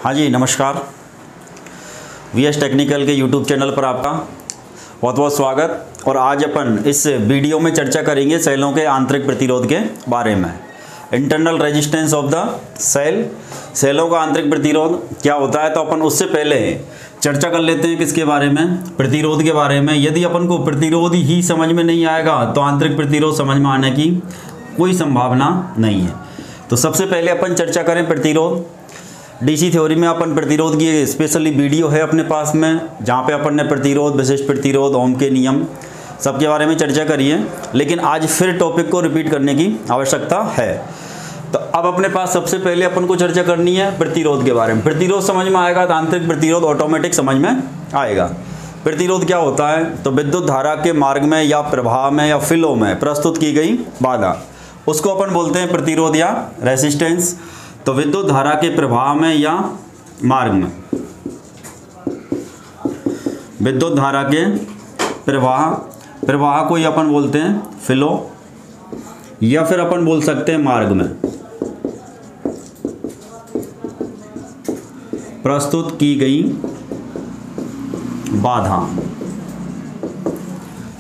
हाँ जी, नमस्कार। VS technical के यूट्यूब चैनल पर आपका बहुत बहुत स्वागत। और आज अपन इस वीडियो में चर्चा करेंगे सेलों के आंतरिक प्रतिरोध के बारे में। Internal resistance of the cell, सेलों का आंतरिक प्रतिरोध क्या होता है। तो अपन उससे पहले चर्चा कर लेते हैं किसके बारे में, प्रतिरोध के बारे में। यदि अपन को प्रतिरोध ही समझ में नहीं आएगा तो आंतरिक प्रतिरोध समझ में आने की कोई संभावना नहीं है। तो सबसे पहले अपन चर्चा करें प्रतिरोध। डीसी थ्योरी में अपन प्रतिरोध की स्पेशली वीडियो है अपने पास में, जहाँ पे अपन ने प्रतिरोध, विशिष्ट प्रतिरोध, ओम के नियम सबके बारे में चर्चा करी है। लेकिन आज फिर टॉपिक को रिपीट करने की आवश्यकता है। तो अब अपने पास सबसे पहले अपन को चर्चा करनी है प्रतिरोध के बारे में। प्रतिरोध समझ में आएगा तो आंतरिक प्रतिरोध ऑटोमेटिक समझ में आएगा। प्रतिरोध क्या होता है, तो विद्युत धारा के मार्ग में या प्रवाह में या फ्लो में प्रस्तुत की गई बाधा, उसको अपन बोलते हैं प्रतिरोध या रेसिस्टेंस। तो विद्युत धारा के प्रवाह में या मार्ग में, विद्युत धारा के प्रवाह को ही अपन बोलते हैं फ्लो, या फिर अपन बोल सकते हैं मार्ग में प्रस्तुत की गई बाधा।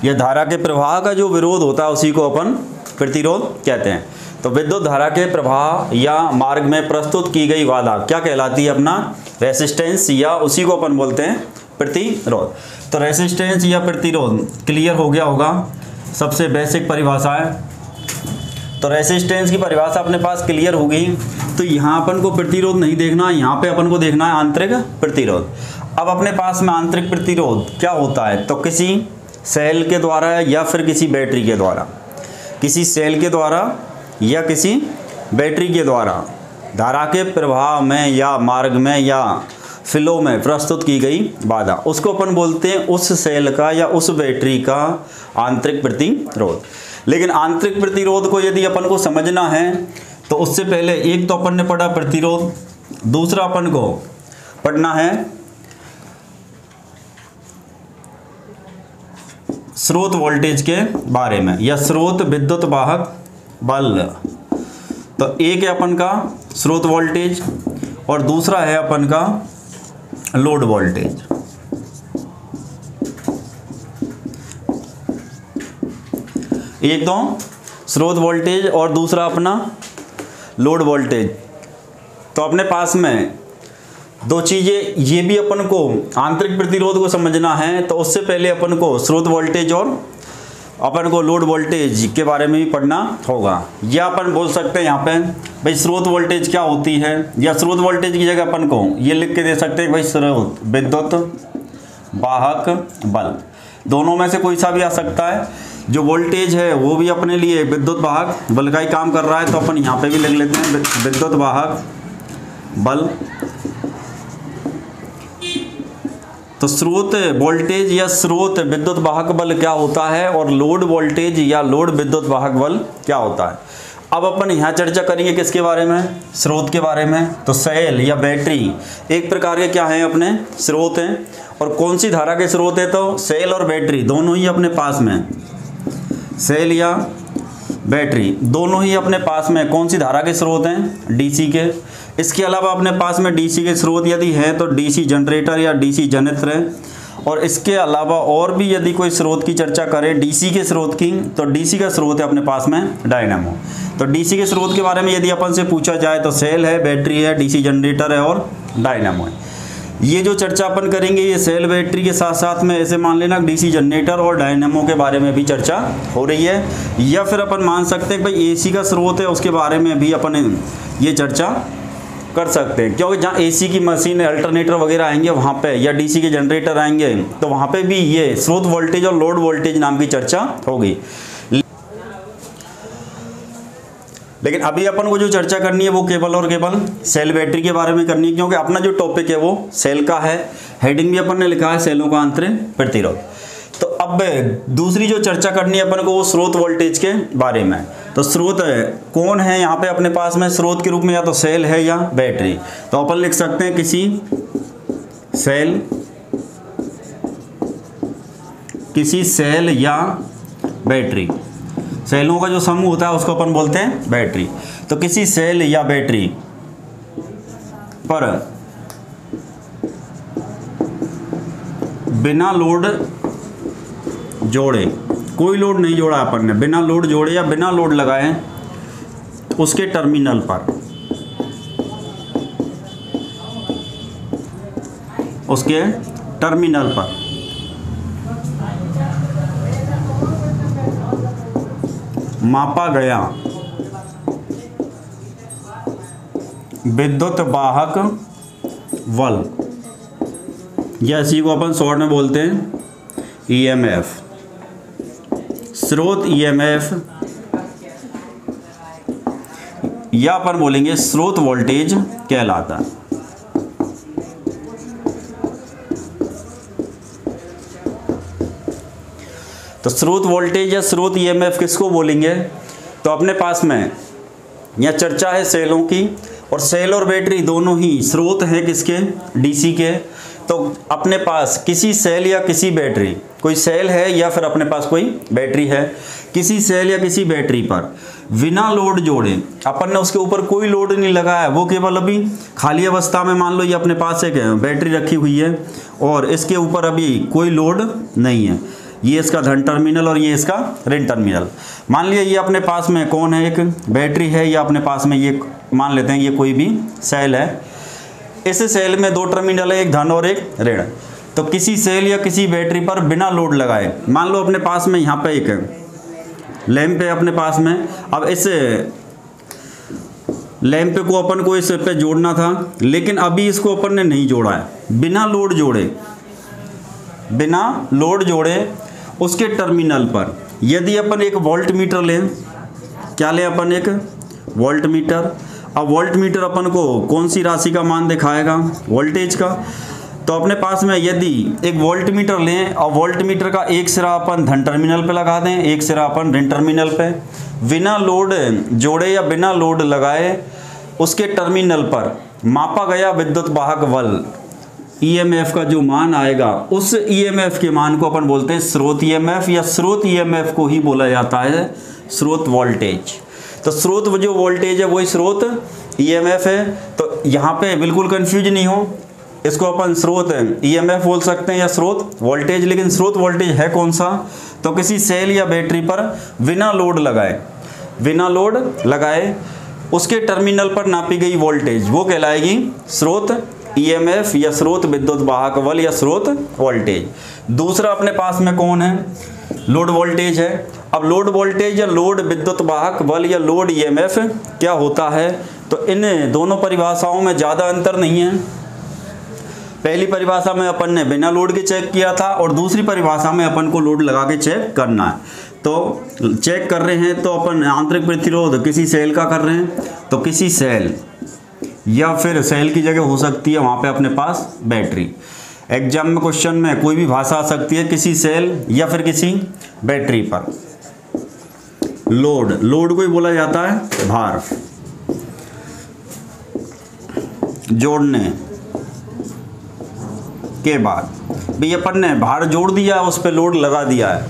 यह धारा के प्रवाह का जो विरोध होता है उसी को अपन प्रतिरोध कहते हैं। तो विद्युत धारा के प्रवाह या मार्ग में प्रस्तुत की गई बाधा क्या कहलाती है, अपना रेसिस्टेंस, या उसी को अपन बोलते हैं प्रतिरोध। तो रेसिस्टेंस या प्रतिरोध क्लियर हो गया होगा, सबसे बेसिक परिभाषा है। तो रेसिस्टेंस की परिभाषा अपने पास क्लियर हो गई। तो यहाँ अपन को प्रतिरोध नहीं देखना, यहाँ पे अपन को देखना है आंतरिक प्रतिरोध। अब अपने पास में आंतरिक प्रतिरोध क्या होता है, तो किसी सेल के द्वारा या फिर किसी बैटरी के द्वारा, किसी सेल के द्वारा या किसी बैटरी के द्वारा धारा के प्रवाह में या मार्ग में या फ्लो में प्रस्तुत की गई बाधा, उसको अपन बोलते हैं उस सेल का या उस बैटरी का आंतरिक प्रतिरोध। लेकिन आंतरिक प्रतिरोध को यदि अपन को समझना है तो उससे पहले एक तो अपन ने पढ़ा प्रतिरोध, दूसरा अपन को पढ़ना है स्रोत वोल्टेज के बारे में, या स्रोत विद्युत वाहक बल। तो एक है अपन का स्रोत वोल्टेज और दूसरा है अपन का लोड वोल्टेज। एक तो स्रोत वोल्टेज और दूसरा अपना लोड वोल्टेज। तो अपने पास में दो चीज़ें, ये भी अपन को आंतरिक प्रतिरोध को समझना है तो उससे पहले अपन को स्रोत वोल्टेज और अपन को लोड वोल्टेज के बारे में भी पढ़ना होगा। या अपन बोल सकते हैं यहाँ पे भाई स्रोत वोल्टेज क्या होती है, या स्रोत वोल्टेज की जगह अपन को ये लिख के दे सकते हैं भाई स्रोत विद्युत वाहक बल। दोनों में से कोई सा भी आ सकता है। जो वोल्टेज है वो भी अपने लिए विद्युत वाहक बल का ही काम कर रहा है, तो अपन यहाँ पे भी लिख लेते हैं विद्युत वाहक बल। तो स्रोत वोल्टेज या स्रोत विद्युत वाहक बल क्या होता है और लोड वोल्टेज या लोड विद्युत वाहक बल क्या होता है। अब अपन यहाँ चर्चा करेंगे किसके बारे में, स्रोत के बारे में। तो सेल या बैटरी एक प्रकार के क्या हैं, अपने स्रोत हैं। और कौन सी धारा के स्रोत है, तो सेल और बैटरी दोनों ही अपने पास में, सेल या बैटरी दोनों ही अपने पास में कौन सी धारा के स्रोत हैं, डीसी के। इसके अलावा अपने पास में डीसी के स्रोत यदि हैं तो डीसी जनरेटर या डीसी जनित्र है। और इसके अलावा और भी यदि कोई स्रोत की चर्चा करें डीसी के स्रोत की, तो डीसी का स्रोत है अपने पास में डायनामो। तो डीसी के स्रोत के बारे में यदि अपन से पूछा जाए तो सेल है, बैटरी है, डीसी जनरेटर है और डायनामो है। ये जो चर्चा अपन करेंगे ये सेल बैटरी के साथ साथ में ऐसे मान लेना डीसी जनरेटर और डायनामो के बारे में भी चर्चा हो रही है। या फिर अपन मान सकते हैं भाई एसी का स्रोत है उसके बारे में भी अपन ये चर्चा कर सकते हैं, क्योंकि जहाँ एसी की मशीन अल्टरनेटर वगैरह आएंगे वहाँ पे, या डीसी के जनरेटर आएंगे तो वहाँ पे भी ये स्रोत वोल्टेज और लोड वोल्टेज नाम की चर्चा होगी। लेकिन अभी अपन को जो चर्चा करनी है वो केवल और केवल सेल बैटरी के बारे में करनी है, क्योंकि अपना जो टॉपिक है वो सेल का है। हेडिंग भी अपन ने लिखा है सेलों का आंतरिक प्रतिरोध। तो अब दूसरी जो चर्चा करनी है अपन को वो स्रोत वोल्टेज के बारे में। तो स्रोत कौन है यहाँ पे अपने पास में स्रोत के रूप में, या तो सेल है या बैटरी। तो अपन लिख सकते हैं किसी सेल या बैटरी। सेलों का जो समूह होता है उसको अपन बोलते हैं बैटरी। तो किसी सेल या बैटरी पर बिना लोड जोड़े, कोई लोड नहीं जोड़ा अपन ने, बिना लोड जोड़े या बिना लोड लगाए उसके टर्मिनल पर, उसके टर्मिनल पर मापा गया विद्युत वाहक बल, या इसी को अपन शॉर्ट में बोलते हैं ईएमएफ, स्रोत ईएमएफ, या अपन बोलेंगे स्रोत वोल्टेज कहलाता है। तो स्रोत वोल्टेज या स्रोत ईएमएफ किसको बोलेंगे? तो अपने पास में यह चर्चा है सेलों की, और सेल और बैटरी दोनों ही स्रोत हैं किसके? डीसी के। तो अपने पास किसी सेल या किसी बैटरी, कोई सेल है या फिर अपने पास कोई बैटरी है, किसी सेल या किसी बैटरी पर बिना लोड जोड़े, अपन ने उसके ऊपर कोई लोड नहीं लगाया, वो केवल अभी खाली अवस्था में, मान लो ये अपने पास एक बैटरी रखी हुई है और इसके ऊपर अभी कोई लोड नहीं है, ये इसका धन टर्मिनल और ये इसका ऋण टर्मिनल। मान लिया ये अपने पास में कौन है? एक बैटरी है, या अपने पास में ये मान लेते हैं ये कोई भी सेल है। इस सेल में दो टर्मिनल है, एक धन और एक ऋण। तो किसी सेल या किसी बैटरी पर बिना लोड लगाए, मान लो अपने पास में यहाँ पे एक लैंप है अपने पास में, अब इस लैंप को अपन को इस पे जोड़ना था, लेकिन अभी इसको अपन ने नहीं जोड़ा है। बिना लोड जोड़े, बिना लोड जोड़े उसके टर्मिनल पर यदि अपन एक वोल्ट मीटर लें, क्या लें अपन? एक वोल्ट मीटर। अब वोल्ट मीटर अपन को कौन सी राशि का मान दिखाएगा? वोल्टेज का। तो अपने पास में यदि एक वोल्ट मीटर लें और वोल्ट मीटर का एक सिरा अपन धन टर्मिनल पे लगा दें, एक सिरा अपन ऋण टर्मिनल पे, बिना लोड जोड़े या बिना लोड लगाए उसके टर्मिनल पर मापा गया विद्युत वाहक बल ईएमएफ का जो मान आएगा, उस ईएमएफ के मान को अपन बोलते हैं स्रोत ईएमएफ, या स्रोत ईएमएफ को ही बोला जाता है स्रोत वोल्टेज। तो स्रोत जो वोल्टेज है वही स्रोत ईएमएफ है। तो यहाँ पे बिल्कुल कंफ्यूज नहीं हो, इसको अपन स्रोत ईएमएफ बोल सकते हैं या स्रोत वोल्टेज। लेकिन स्रोत वोल्टेज है कौन सा? तो किसी सेल या बैटरी पर बिना लोड लगाए, बिना लोड लगाए उसके टर्मिनल पर नापी गई वोल्टेज वो कहलाएगी स्रोत ईएमएफ या स्रोत विद्युत वाहक बल या स्रोत वोल्टेज। दूसरा अपने पास में कौन है? लोड वोल्टेज है। अब लोड वोल्टेज या लोड विद्युत वाहक बल या लोड ईएमएफ क्या होता है? तो इन दोनों परिभाषाओं में ज़्यादा अंतर नहीं है। पहली परिभाषा में अपन ने बिना लोड के चेक किया था, और दूसरी परिभाषा में अपन को लोड लगा के चेक करना है। तो चेक कर रहे हैं तो अपन आंतरिक प्रतिरोध किसी सेल का कर रहे हैं, तो किसी सेल या फिर सेल की जगह हो सकती है वहाँ पे अपने पास बैटरी। एग्जाम में क्वेश्चन में कोई भी भाषा आ सकती है, किसी सेल या फिर किसी बैटरी पर लोड, लोड को ही बोला जाता है भार। जोड़ने के बाद भाई अपन ने भार जोड़ दिया, उस पर लोड लगा दिया है,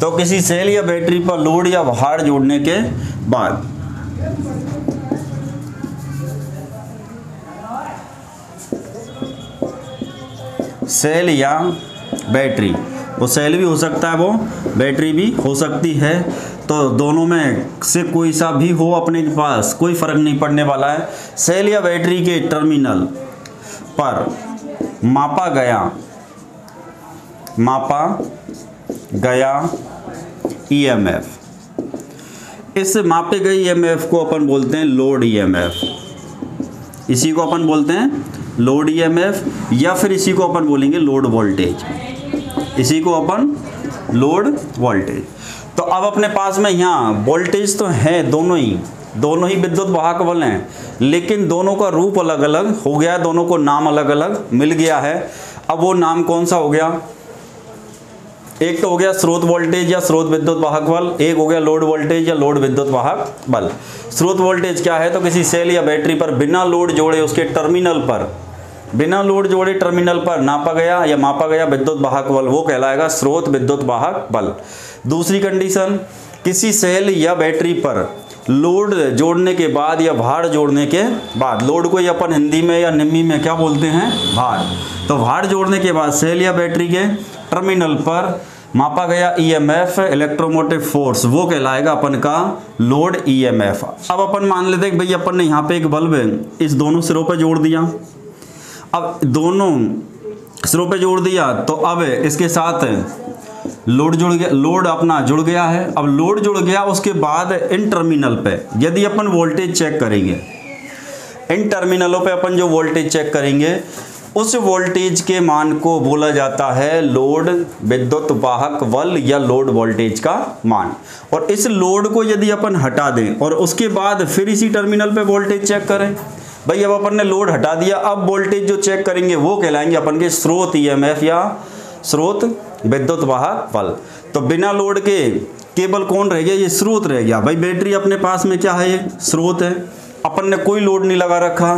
तो किसी सेल या बैटरी पर लोड या भार जोड़ने के बाद सेल या बैटरी, वो सेल भी हो सकता है, वो बैटरी भी हो सकती है, तो दोनों में से कोई सा भी हो अपने पास कोई फर्क नहीं पड़ने वाला है। सेल या बैटरी के टर्मिनल पर मापा गया ईएमएफ, इस मापे गए ईएमएफ को अपन बोलते हैं लोड ईएमएफ। इसी को अपन बोलते हैं लोड ईएमएफ, या फिर इसी को अपन बोलेंगे लोड वोल्टेज। इसी को अपन लोड वोल्टेज। तो अब अपने पास में यहाँ वोल्टेज तो है, दोनों ही विद्युत वाहक बल हैं, लेकिन दोनों का रूप अलग अलग हो गया, दोनों को नाम अलग अलग मिल गया है। अब वो नाम कौन सा हो गया? एक तो हो गया स्रोत वोल्टेज या स्रोत विद्युत वाहक बल, एक हो गया लोड वोल्टेज या लोड विद्युत वाहक बल। स्रोत वोल्टेज क्या है? तो किसी सेल या बैटरी पर बिना लोड जोड़े उसके टर्मिनल पर, बिना लोड जोड़े टर्मिनल पर नापा गया या मापा गया विद्युत वाहक बल वो कहलाएगा स्रोत विद्युत वाहक बल। दूसरी कंडीशन, किसी सेल या बैटरी पर लोड जोड़ने के बाद या भार जोड़ने के बाद, लोड को ही अपन हिंदी में या निम्मी में क्या बोलते हैं, भार। तो भार जोड़ने के बाद सेल या बैटरी के टर्मिनल पर मापा गया ईएमएफ, इलेक्ट्रोमोटिव फोर्स, वो कहलाएगा अपन का लोड ईएमएफ। अब अपन मान लेते हैं कि भाई अपन ने यहाँ पे एक बल्ब इस दोनों सिरों पे जोड़ दिया। अब दोनों सिरों पे जोड़ दिया तो अब इसके साथ लोड जुड़ गया, लोड अपना जुड़ गया है। अब लोड जुड़ गया, उसके बाद इन टर्मिनल पे यदि अपन वोल्टेज चेक करेंगे, इन टर्मिनलों पे अपन जो वोल्टेज चेक करेंगे उस वोल्टेज के मान को बोला जाता है लोड विद्युत वाहक बल या लोड वोल्टेज का मान। और इस लोड को यदि अपन हटा दें और उसके बाद फिर इसी टर्मिनल पे वोल्टेज चेक करें, भाई अब अपन ने लोड हटा दिया, अब वोल्टेज जो चेक करेंगे वो कहलाएंगे अपन के स्रोत ईएमएफ या स्रोत विद्युत वाहक बल। तो बिना लोड के केवल कौन रह गया, ये स्रोत रह गया। भाई बैटरी अपने पास में क्या है, ये स्रोत है, अपन ने कोई लोड नहीं लगा रखा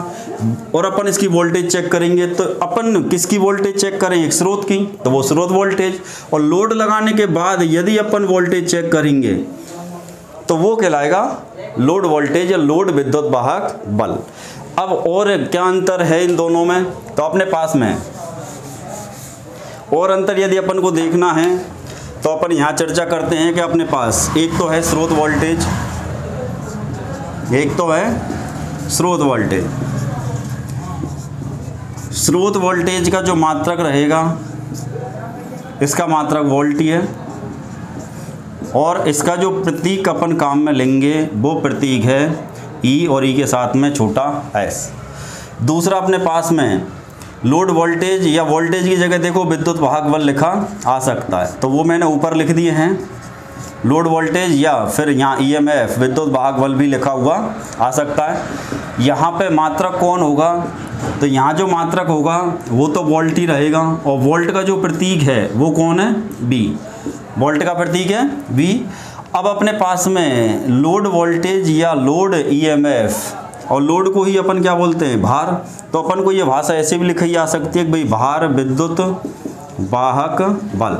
और अपन इसकी वोल्टेज चेक करेंगे तो अपन किसकी वोल्टेज चेक करें, एक स्रोत की, तो वो स्रोत वोल्टेज। और लोड लगाने के बाद यदि अपन वोल्टेज चेक करेंगे तो वो कहलाएगा लोड वोल्टेज या लोड विद्युत वाहक बल। अब और क्या अंतर है इन दोनों में, तो अपने पास में और अंतर यदि अपन को देखना है तो अपन यहाँ चर्चा करते हैं कि अपने पास एक तो है स्रोत वोल्टेज, एक तो है स्रोत वोल्टेज। स्रोत वोल्टेज का जो मात्रक रहेगा इसका मात्रक वोल्ट ही है और इसका जो प्रतीक अपन काम में लेंगे वो प्रतीक है ई और ई के साथ में छोटा एस। दूसरा अपने पास में लोड वोल्टेज या वोल्टेज की जगह देखो विद्युत वाहक बल लिखा आ सकता है, तो वो मैंने ऊपर लिख दिए हैं लोड वोल्टेज, या फिर यहाँ ईएमएफ विद्युत वाहक बल भी लिखा हुआ आ सकता है। यहाँ पे मात्रक कौन होगा, तो यहाँ जो मात्रक होगा वो तो वोल्ट ही रहेगा और वोल्ट का जो प्रतीक है वो कौन है, बी। वोल्ट का प्रतीक है बी। अब अपने पास में लोड वोल्टेज या लोड ईएमएफ, और लोड को ही अपन क्या बोलते हैं, भार। तो अपन को ये भाषा ऐसे भी लिखी जा सकती है कि भाई भार विद्युत वाहक बल।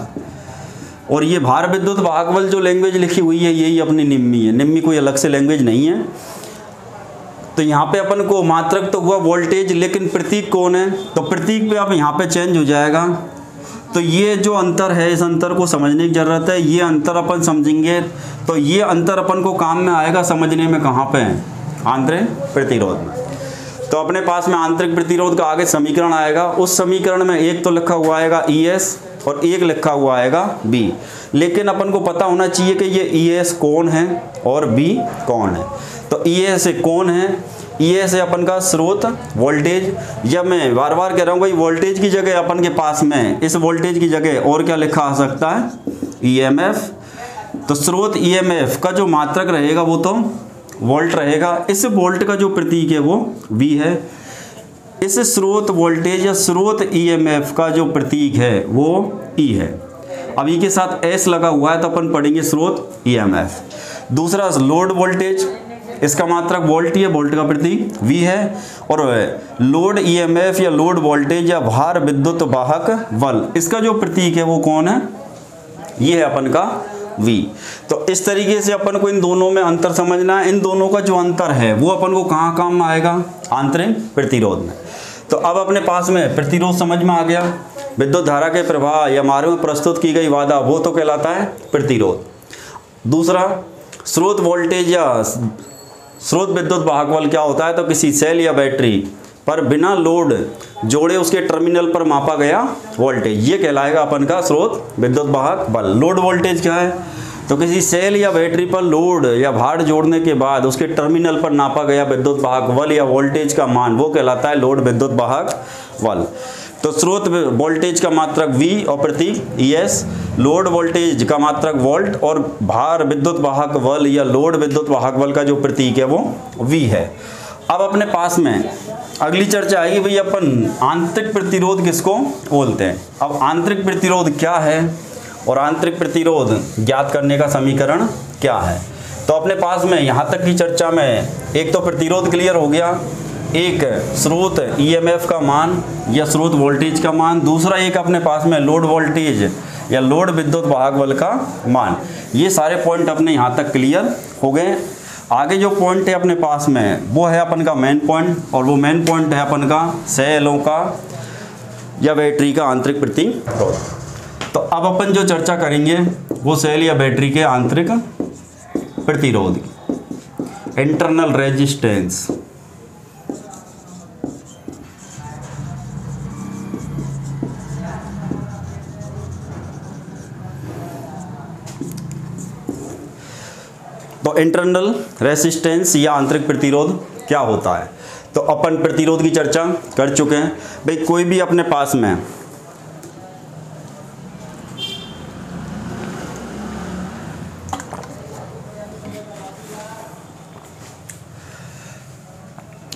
और ये भार विद्युत वाहक बल जो लैंग्वेज लिखी हुई है यही अपनी निम्मी है, निम्मी कोई अलग से लैंग्वेज नहीं है। तो यहाँ पे अपन को मात्रक तो हुआ वोल्टेज, लेकिन प्रतीक कौन है, तो प्रतीक पे अब यहाँ पे चेंज हो जाएगा। तो ये जो अंतर है इस अंतर को समझने की ज़रूरत है। ये अंतर अपन समझेंगे तो ये अंतर अपन को काम में आएगा समझने में, कहाँ पे है, आंतरिक प्रतिरोध में। तो अपने पास में आंतरिक प्रतिरोध का आगे समीकरण आएगा, उस समीकरण में एक तो लिखा हुआ आएगा ES और एक लिखा हुआ आएगा B। लेकिन अपन को पता होना चाहिए कि ये ES कौन है और B कौन है। तो ES कौन है, ES है अपन का स्रोत वोल्टेज। जब मैं बार बार कह रहा हूँ भाई वोल्टेज की जगह अपन के पास में इस वोल्टेज की जगह और क्या लिखा आ सकता है, EMF। तो स्रोत EMF का जो मात्रक रहेगा वो तो वोल्ट रहेगा। इस वोल्ट का जो प्रतीक है वो V है। इस स्रोत वोल्टेज या स्रोत EMF का जो प्रतीक है वो E है। अब E के साथ S लगा हुआ है तो अपन पढ़ेंगे स्रोत EMF। दूसरा लोड वोल्टेज, इसका मात्रक वोल्ट ही है, वोल्ट का प्रतीक V है। और लोड EMF या लोड वोल्टेज या भार विद्युत वाहक बल, इसका जो प्रतीक है वो कौन है, ये है अपन का V। तो इस तरीके से अपन को इन दोनों में अंतर समझना है। इन दोनों का जो अंतर है वो अपन को कहाँ काम में आएगा, आंतरिक प्रतिरोध में। तो अब अपने पास में प्रतिरोध समझ में आ गया। विद्युत धारा के प्रवाह या मार्ग में प्रस्तुत की गई बाधा वो तो कहलाता है प्रतिरोध। दूसरा स्रोत वोल्टेज या स्रोत विद्युत वाहक बल क्या होता है, तो किसी सेल या बैटरी पर बिना लोड जोड़े उसके टर्मिनल पर मापा गया वोल्टेज, ये कहलाएगा अपन का स्रोत विद्युत वाहक बल। लोड वोल्टेज क्या है, तो किसी सेल या बैटरी पर लोड या भार जोड़ने के बाद उसके टर्मिनल पर नापा गया विद्युत वाहक बल या वोल्टेज का मान वो कहलाता है लोड विद्युत वाहक बल। तो स्रोत वोल्टेज का मात्रक V और प्रतीक ES, लोड वोल्टेज का मात्रक वोल्ट और भार विद्युत वाहक बल या लोड विद्युत वाहक बल का जो प्रतीक है वो V है। अब अपने पास में अगली चर्चा आएगी भाई अपन आंतरिक प्रतिरोध किसको बोलते हैं। अब आंतरिक प्रतिरोध क्या है और आंतरिक प्रतिरोध ज्ञात करने का समीकरण क्या है। तो अपने पास में यहाँ तक की चर्चा में एक तो प्रतिरोध क्लियर हो गया, एक स्रोत EMF का मान या स्रोत वोल्टेज का मान, दूसरा एक अपने पास में लोड वोल्टेज या लोड विद्युत वाहक बल का मान। ये सारे पॉइंट अपने यहाँ तक क्लियर हो गए। आगे जो पॉइंट है अपने पास में वो है अपन का मेन पॉइंट, और वो मेन पॉइंट है अपन का सेलों का या बैटरी का आंतरिक प्रतिरोध। तो अब अपन जो चर्चा करेंगे वो सेल या बैटरी के आंतरिक प्रतिरोध की, इंटरनल रेजिस्टेंस। तो इंटरनल रेजिस्टेंस या आंतरिक प्रतिरोध क्या होता है? तो अपन प्रतिरोध की चर्चा कर चुके हैं। भाई कोई भी अपने पास में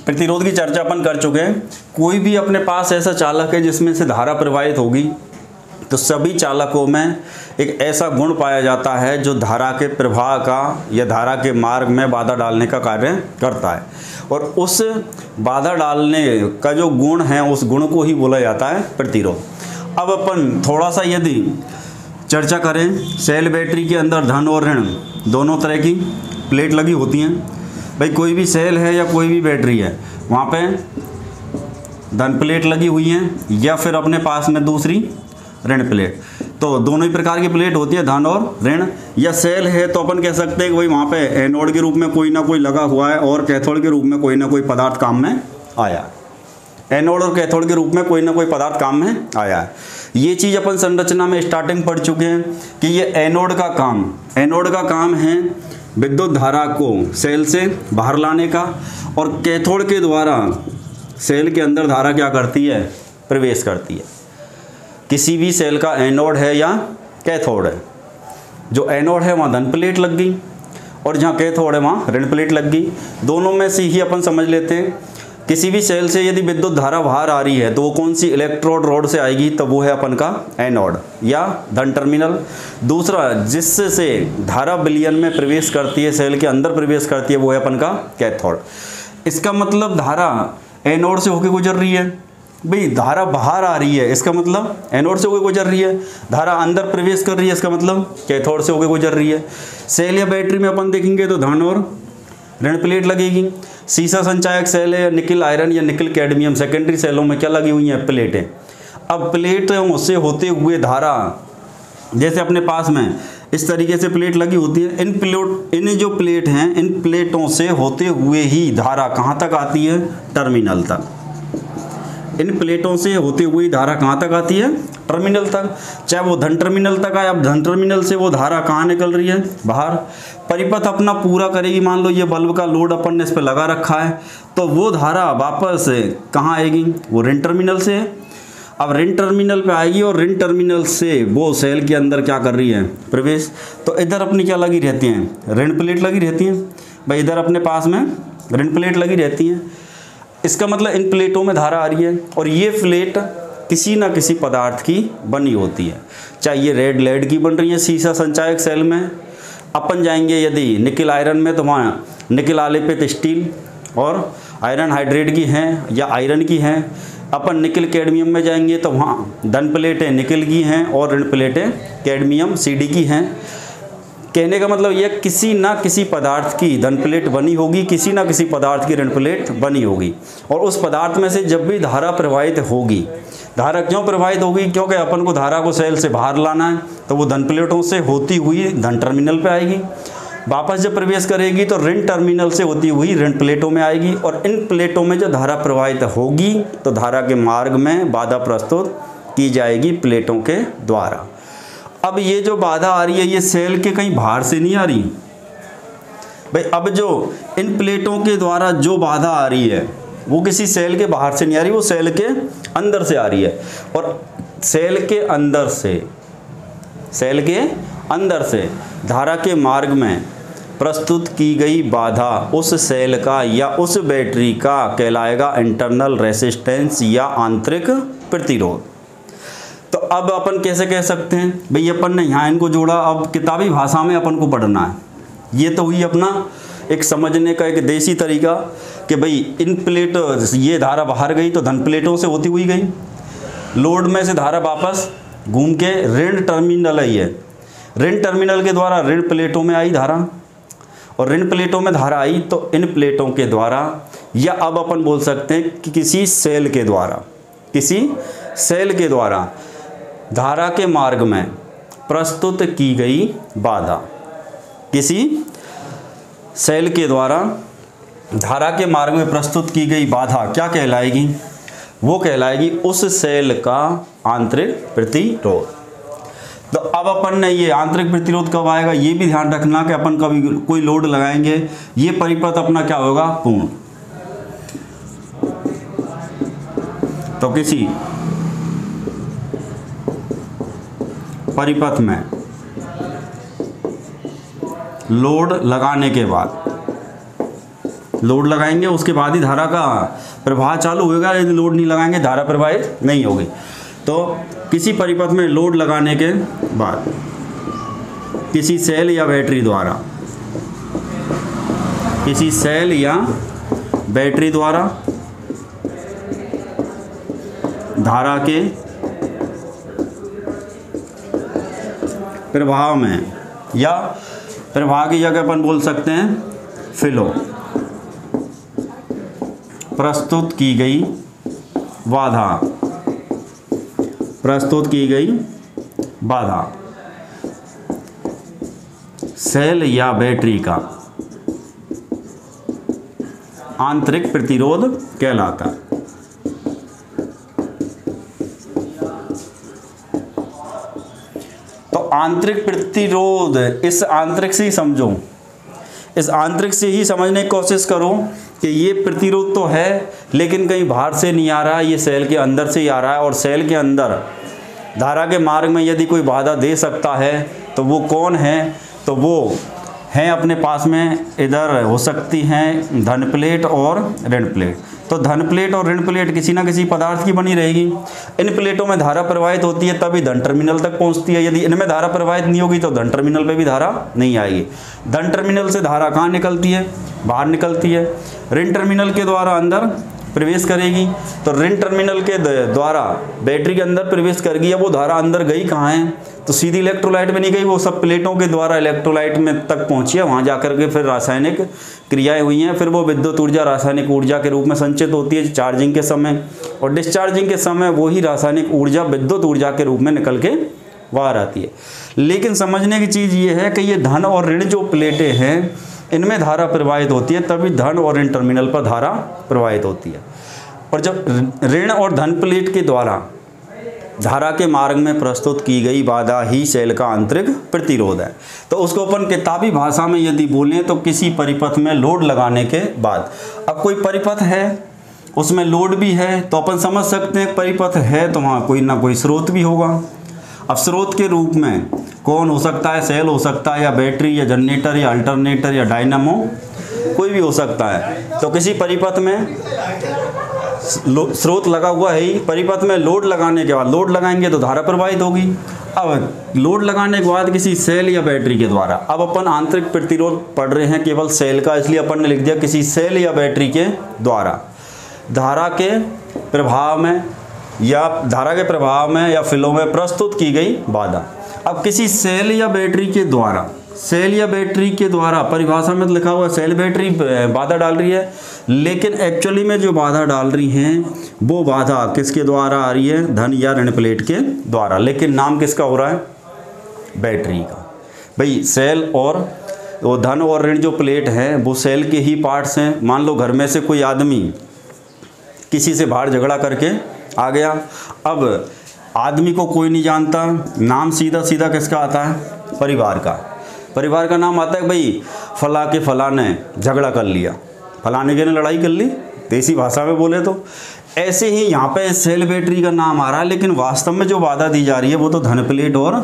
प्रतिरोध की चर्चा अपन कर चुके हैं। कोई भी अपने पास ऐसा चालक है जिसमें से धारा प्रवाहित होगी, तो सभी चालकों में एक ऐसा गुण पाया जाता है जो धारा के प्रवाह का या धारा के मार्ग में बाधा डालने का कार्य करता है, और उस बाधा डालने का जो गुण है उस गुण को ही बोला जाता है प्रतिरोध। अब अपन थोड़ा सा यदि चर्चा करें, सेल बैटरी के अंदर धन और ऋण दोनों तरह की प्लेट लगी होती हैं। भाई कोई भी सेल है या कोई भी बैटरी है, वहाँ पे धन प्लेट लगी हुई है या फिर अपने पास में दूसरी ऋण प्लेट। तो दोनों ही प्रकार की प्लेट होती है, धन और ऋण। या सेल है तो अपन कह सकते हैं कि भाई वहाँ पे एनोड के रूप में कोई ना कोई लगा हुआ है और कैथोड के रूप में कोई ना कोई पदार्थ काम में आया। एनोड और कैथोड के रूप में कोई ना कोई पदार्थ काम में आया है। ये चीज़ अपन संरचना में स्टार्टिंग पढ़ चुके हैं कि ये एनोड का काम है विद्युत धारा को सेल से बाहर लाने का, और कैथोड के द्वारा सेल के अंदर धारा क्या करती है? प्रवेश करती है। किसी भी सेल का एनोड है या कैथोड है, जो एनोड है वहाँ धन प्लेट लग गई और जहाँ कैथोड है वहाँ ऋण प्लेट लग गई। दोनों में से ही अपन समझ लेते हैं, किसी भी सेल से यदि विद्युत धारा बाहर आ रही है तो वो कौन सी इलेक्ट्रोड रोड से आएगी? तो वो है अपन का एनोड या धन टर्मिनल। दूसरा जिससे धारा विलयन में प्रवेश करती है, सेल के अंदर प्रवेश करती है, वो है अपन का कैथोड। इसका मतलब धारा एनोड से होकर गुजर रही है। भाई धारा बाहर आ रही है, इसका मतलब एनोड से होकर गुजर रही है। धारा अंदर प्रवेश कर रही है, इसका मतलब कैथोड से होकर गुजर रही है। सेल या बैटरी में अपन देखेंगे तो धन और ऋण प्लेट लगेगी। सीसा संचायक सेल है, निकल आयरन या निकल कैडमियम सेकेंडरी सेलों में क्या लगी हुई हैं? प्लेटें। अब प्लेटों से होते हुए धारा, जैसे अपने पास में इस तरीके से प्लेट लगी होती है, इन जो प्लेट हैं इन प्लेटों से होते हुए ही धारा कहाँ तक आती है? टर्मिनल तक। इन प्लेटों से होते हुए धारा कहाँ तक आती है? टर्मिनल तक। चाहे वो धन टर्मिनल तक आए, अब धन टर्मिनल से वो धारा कहाँ निकल रही है? बाहर। परिपथ अपना पूरा करेगी। मान लो ये बल्ब का लोड अपन ने इस पर लगा रखा है, तो वो धारा वापस कहाँ आएगी? वो ऋण टर्मिनल से। अब ऋण टर्मिनल पे आएगी और ऋण टर्मिनल से वो सेल के अंदर क्या कर रही है? प्रवेश। तो इधर अपनी क्या लगी रहती हैं? ऋण प्लेट लगी रहती हैं। भाई इधर अपने पास में ऋण प्लेट लगी रहती हैं। इसका मतलब इन प्लेटों में धारा आ रही है, और ये प्लेट किसी ना किसी पदार्थ की बनी होती है। चाहे ये रेड लेड की बन रही है सीसा संचायक सेल में, अपन जाएंगे यदि निकल आयरन में तो वहाँ निकल आलेपित स्टील और आयरन हाइड्रेट की हैं या आयरन की हैं। अपन निकल कैडमियम में जाएंगे तो वहाँ धन प्लेटें निकल की हैं और ऋण प्लेटें कैडमियम CD की हैं। कहने का मतलब यह किसी ना किसी पदार्थ की धन प्लेट बनी होगी, किसी ना किसी पदार्थ की ऋण प्लेट बनी होगी, और उस पदार्थ में से जब भी धारा प्रवाहित होगी, धारा क्यों प्रवाहित होगी? क्योंकि अपन को धारा को सेल से बाहर लाना है, तो वो धन प्लेटों से होती हुई धन टर्मिनल पे आएगी। वापस जब प्रवेश करेगी तो ऋण टर्मिनल से होती हुई ऋण प्लेटों में आएगी, और इन प्लेटों में जो धारा प्रवाहित होगी तो धारा के मार्ग में बाधा प्रस्तुत की जाएगी प्लेटों के द्वारा। अब ये जो बाधा आ रही है ये सेल के कहीं बाहर से नहीं आ रही भाई। अब जो इन प्लेटों के द्वारा जो बाधा आ रही है वो किसी सेल के बाहर से नहीं आ रही, वो सेल के अंदर से आ रही है। और सेल के अंदर से धारा के मार्ग में प्रस्तुत की गई बाधा उस सेल का या उस बैटरी का कहलाएगा इंटरनल रेजिस्टेंस या आंतरिक प्रतिरोध। तो अब अपन कैसे कह सकते हैं भाई, अपन ने यहाँ इनको जोड़ा, अब किताबी भाषा में अपन को पढ़ना है। ये तो हुई अपना एक समझने का एक देसी तरीका कि भाई इन प्लेट ये धारा बाहर गई तो धन प्लेटों से होती हुई गई, लोड में से धारा वापस घूम के ऋण टर्मिनल आई है, ऋण टर्मिनल के द्वारा ऋण प्लेटों में आई धारा, और ऋण प्लेटों में धारा आई तो इन प्लेटों के द्वारा, या अब अपन बोल सकते हैं कि किसी सेल के द्वारा, किसी सेल के द्वारा धारा के मार्ग में प्रस्तुत की गई बाधा, किसी सेल के द्वारा धारा के मार्ग में प्रस्तुत की गई बाधा क्या कहलाएगी? वो कहलाएगी उस सेल का आंतरिक प्रतिरोध। तो अब अपन ने ये आंतरिक प्रतिरोध कब आएगा ये भी ध्यान रखना कि अपन कभी कोई लोड लगाएंगे, ये परिपथ अपना क्या होगा? पूर्ण। तो किसी परिपथ में लोड लगाने के बाद, लोड लगाएंगे उसके बाद ही धारा का प्रवाह चालू होगा, यदि लोड नहीं लगाएंगे धारा प्रवाहित नहीं होगी। तो किसी परिपथ में लोड लगाने के बाद किसी सेल या बैटरी द्वारा, किसी सेल या बैटरी द्वारा धारा के प्रवाह में, या प्रवाह की जगह अपन बोल सकते हैं फ्लो, प्रस्तुत की गई बाधा, प्रस्तुत की गई बाधा सेल या बैटरी का आंतरिक प्रतिरोध कहलाता है। तो आंतरिक प्रतिरोध, इस आंतरिक से ही समझो, इस आंतरिक से ही समझने की कोशिश करो कि ये प्रतिरोध तो है लेकिन कहीं बाहर से नहीं आ रहा है, ये सेल के अंदर से ही आ रहा है। और सेल के अंदर धारा के मार्ग में यदि कोई बाधा दे सकता है तो वो कौन है? तो वो हैं अपने पास में इधर हो सकती हैं धन प्लेट और ऋण प्लेट। तो धन प्लेट और ऋण प्लेट किसी ना किसी पदार्थ की बनी रहेगी। इन प्लेटों में धारा प्रवाहित होती है तभी धन टर्मिनल तक पहुंचती है। यदि इनमें धारा प्रवाहित नहीं होगी तो धन टर्मिनल पे भी धारा नहीं आएगी। धन टर्मिनल से धारा कहाँ निकलती है? बाहर निकलती है। ऋण टर्मिनल के द्वारा अंदर प्रवेश करेगी। तो ऋण टर्मिनल के द्वारा बैटरी के अंदर प्रवेश करेगी। अब वो धारा अंदर गई कहाँ है? तो सीधी इलेक्ट्रोलाइट में नहीं गई, वो सब प्लेटों के द्वारा इलेक्ट्रोलाइट में तक पहुंची है। वहाँ जाकर के फिर रासायनिक क्रियाएं हुई हैं। फिर वो विद्युत ऊर्जा रासायनिक ऊर्जा के रूप में संचित होती है चार्जिंग के समय, और डिस्चार्जिंग के समय वही रासायनिक ऊर्जा विद्युत ऊर्जा के रूप में निकल के बाहर आती है। लेकिन समझने की चीज़ ये है कि ये धन और ऋण जो प्लेटें हैं इनमें धारा प्रवाहित होती है, तभी धन और ऋण टर्मिनल पर धारा प्रवाहित होती है। और जब ऋण और धन प्लेट के द्वारा धारा के मार्ग में प्रस्तुत की गई बाधा ही सेल का आंतरिक प्रतिरोध है। तो उसको अपन किताबी भाषा में यदि बोलें तो किसी परिपथ में लोड लगाने के बाद, अब कोई परिपथ है उसमें लोड भी है तो अपन समझ सकते हैं परिपथ है तो वहाँ कोई ना कोई स्रोत भी होगा। अब स्रोत के रूप में कौन हो सकता है? सेल हो सकता है, या बैटरी, या जनरेटर, या अल्टरनेटर, या डायनामो, कोई भी हो सकता है। तो किसी परिपथ में स्रोत लगा हुआ है ही, परिपथ में लोड लगाने के बाद, लोड लगाएंगे तो धारा प्रवाहित होगी। अब लोड लगाने के बाद किसी सेल या बैटरी के द्वारा, अब अपन आंतरिक प्रतिरोध पढ़ रहे हैं केवल सेल का, इसलिए अपन ने लिख दिया किसी सेल या बैटरी के द्वारा धारा के प्रभाव में, या धारा के प्रभाव में या फ्लो में प्रस्तुत की गई बाधा। अब किसी सेल या बैटरी के द्वारा, सेल या बैटरी के द्वारा परिभाषा में तो लिखा हुआ है सेल बैटरी बाधा डाल रही है, लेकिन एक्चुअली में जो बाधा डाल रही हैं वो बाधा किसके द्वारा आ रही है? धन या ऋण प्लेट के द्वारा। लेकिन नाम किसका हो रहा है? बैटरी का। भाई सेल और वो धन और ऋण जो प्लेट हैं वो सेल के ही पार्ट्स हैं। मान लो घर में से कोई आदमी किसी से बाहर झगड़ा करके आ गया, अब आदमी को कोई नहीं जानता, नाम सीधा सीधा किसका आता है? परिवार का। परिवार का नाम आता है भाई फला के फला ने झगड़ा कर लिया, फलाने के ने लड़ाई कर ली, देसी भाषा में बोले तो। ऐसे ही यहाँ पे सेल बैटरी का नाम आ रहा है, लेकिन वास्तव में जो बाधा दी जा रही है वो तो धन प्लेट और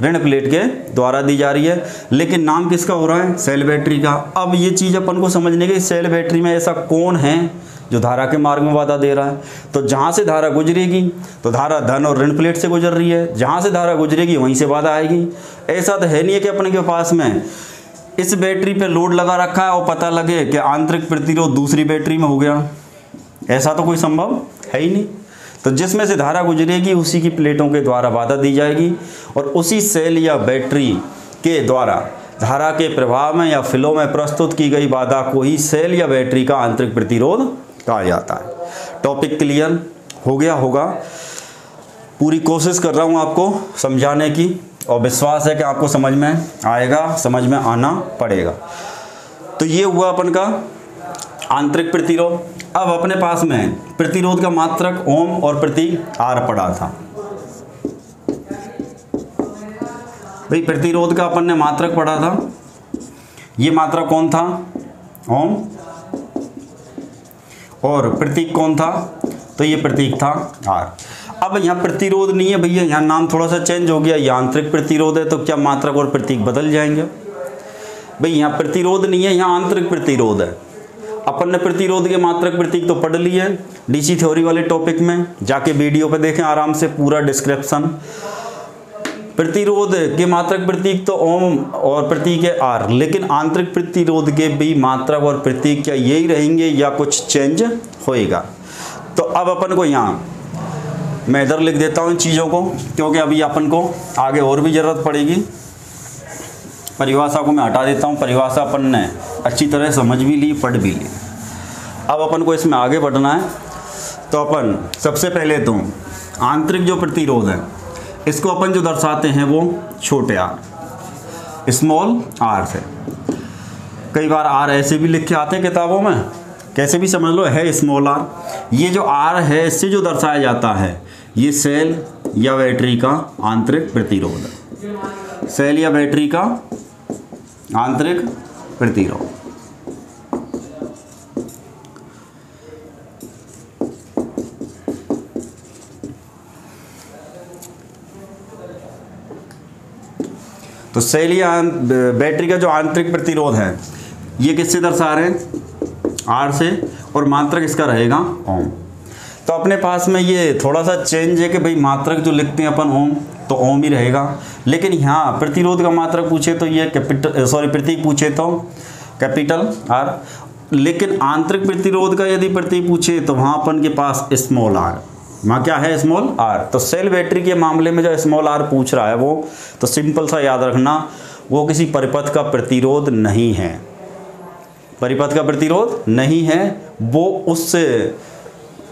ऋण प्लेट के द्वारा दी जा रही है, लेकिन नाम किसका हो रहा है? सेल बैटरी का। अब ये चीज़ अपन को समझने की, सेल बैटरी में ऐसा कौन है जो धारा के मार्ग में बाधा दे रहा है? तो जहाँ से धारा गुजरेगी तो धारा धन और ऋण प्लेट से गुजर रही है, जहाँ से धारा गुजरेगी वहीं से बाधा आएगी। ऐसा तो है नहीं है कि अपने के पास में इस बैटरी पे लोड लगा रखा है और पता लगे कि आंतरिक प्रतिरोध दूसरी बैटरी में हो गया। ऐसा तो कोई संभव है ही नहीं। तो जिसमें से धारा गुजरेगी उसी की प्लेटों के द्वारा बाधा दी जाएगी, और उसी सेल या बैटरी के द्वारा धारा के प्रवाह में या फ्लो में प्रस्तुत की गई बाधा को ही सेल या बैटरी का आंतरिक प्रतिरोध कहा जाता है। टॉपिक क्लियर हो गया होगा। पूरी कोशिश कर रहा हूँ आपको समझाने की और विश्वास है कि आपको समझ में आएगा, समझ में आना पड़ेगा। तो ये हुआ अपन का आंतरिक प्रतिरोध। अब अपने पास में प्रतिरोध का मात्रक ओम और प्रतीक आर पड़ा था। भाई प्रतिरोध का अपन ने मात्रक पढ़ा था, ये मात्रक कौन था? ओम। और प्रतीक कौन था? तो ये प्रतीक था आर। अब यहाँ प्रतिरोध नहीं है भैया, यहाँ नाम थोड़ा सा चेंज हो गया, यहाँ आंतरिक प्रतिरोध है, तो क्या मात्रक और प्रतीक बदल जाएंगे? भाई यहाँ प्रतिरोध नहीं है, यहाँ आंतरिक प्रतिरोध है। अपन ने प्रतिरोध के मात्रक प्रतीक तो पढ़ लिए हैं डीसी थ्योरी वाले टॉपिक में, जाके वीडियो पे देखें आराम से पूरा डिस्क्रिप्शन। प्रतिरोध के मात्रक प्रतीक तो ओम और प्रतीक है आर, लेकिन आंतरिक प्रतिरोध के भी मात्रक और प्रतीक क्या यही रहेंगे या कुछ चेंज होएगा? तो अब अपन को यहाँ मैं इधर लिख देता हूँ इन चीज़ों को, क्योंकि अभी अपन को आगे और भी ज़रूरत पड़ेगी। परिभाषा को मैं हटा देता हूँ, परिभाषा अपन ने अच्छी तरह समझ भी ली, पढ़ भी ली। अब अपन को इसमें आगे बढ़ना है। तो अपन सबसे पहले तो आंतरिक जो प्रतिरोध है इसको अपन जो दर्शाते हैं वो छोटे आर, स्मॉल आर से। कई बार आर ऐसे भी लिख के आते हैं किताबों में, कैसे भी समझ लो, है स्मॉल आर। ये जो आर है इससे जो दर्शाया जाता है ये सेल या बैटरी का आंतरिक प्रतिरोध है। सेल या बैटरी का आंतरिक प्रतिरोध। तो सेल या बैटरी का जो आंतरिक प्रतिरोध है ये किससे दर्शा रहे हैं? आर से, और मात्रक इसका रहेगा ओम। तो अपने पास में ये थोड़ा सा चेंज है कि भाई मात्रक जो लिखते हैं अपन ओम, तो ओम ही रहेगा। लेकिन यहाँ प्रतिरोध का मात्रक पूछे तो ये प्रतीक पूछे तो कैपिटल आर। लेकिन आंतरिक प्रतिरोध का यदि प्रतीक पूछे तो वहाँ अपन के पास स्मॉल आर। वहाँ क्या है? Small R. तो सेल बैटरी के मामले में जो स्मॉल आर पूछ रहा है वो तो सिंपल सा याद रखना, वो किसी परिपथ का प्रतिरोध नहीं है। परिपथ का प्रतिरोध नहीं है, वो उस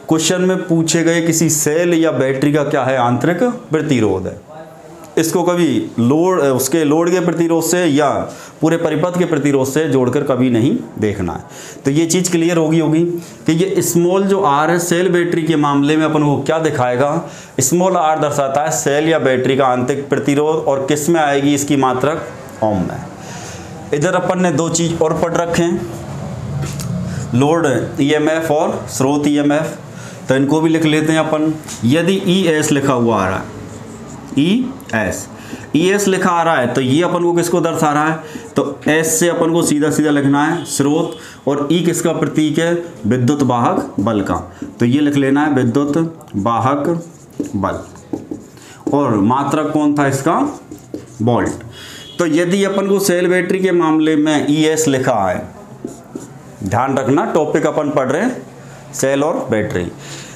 क्वेश्चन में पूछे गए किसी सेल या बैटरी का क्या है? आंतरिक प्रतिरोध है। इसको कभी लोड, उसके लोड के प्रतिरोध से या पूरे परिपथ के प्रतिरोध से जोड़कर कभी नहीं देखना है। तो ये चीज़ क्लियर होगी कि ये स्मॉल जो आर है सेल बैटरी के मामले में अपन को क्या दिखाएगा? स्मॉल आर दर्शाता है सेल या बैटरी का आंतरिक प्रतिरोध, और किस में आएगी इसकी मात्रक? ओम में। इधर अपन ने दो चीज़ और पढ़ रखे हैं, लोड ईएमएफ और स्रोत ईएमएफ। तो इनको भी लिख लेते हैं अपन। यदि ES लिखा हुआ आ रहा है, ES लिखा आ रहा है तो ये अपन को किसको दर्शा रहा है? तो S से अपन को सीधा सीधा लिखना है स्रोत, और E किसका प्रतीक है? विद्युत वाहक बल का। तो ये लिख लेना है विद्युत वाहक बल, और मात्रक कौन था इसका? वोल्ट। तो यदि अपन को सेल बैटरी के मामले में ES लिखा है, ध्यान रखना टॉपिक अपन पढ़ रहे हैं सेल और बैटरी।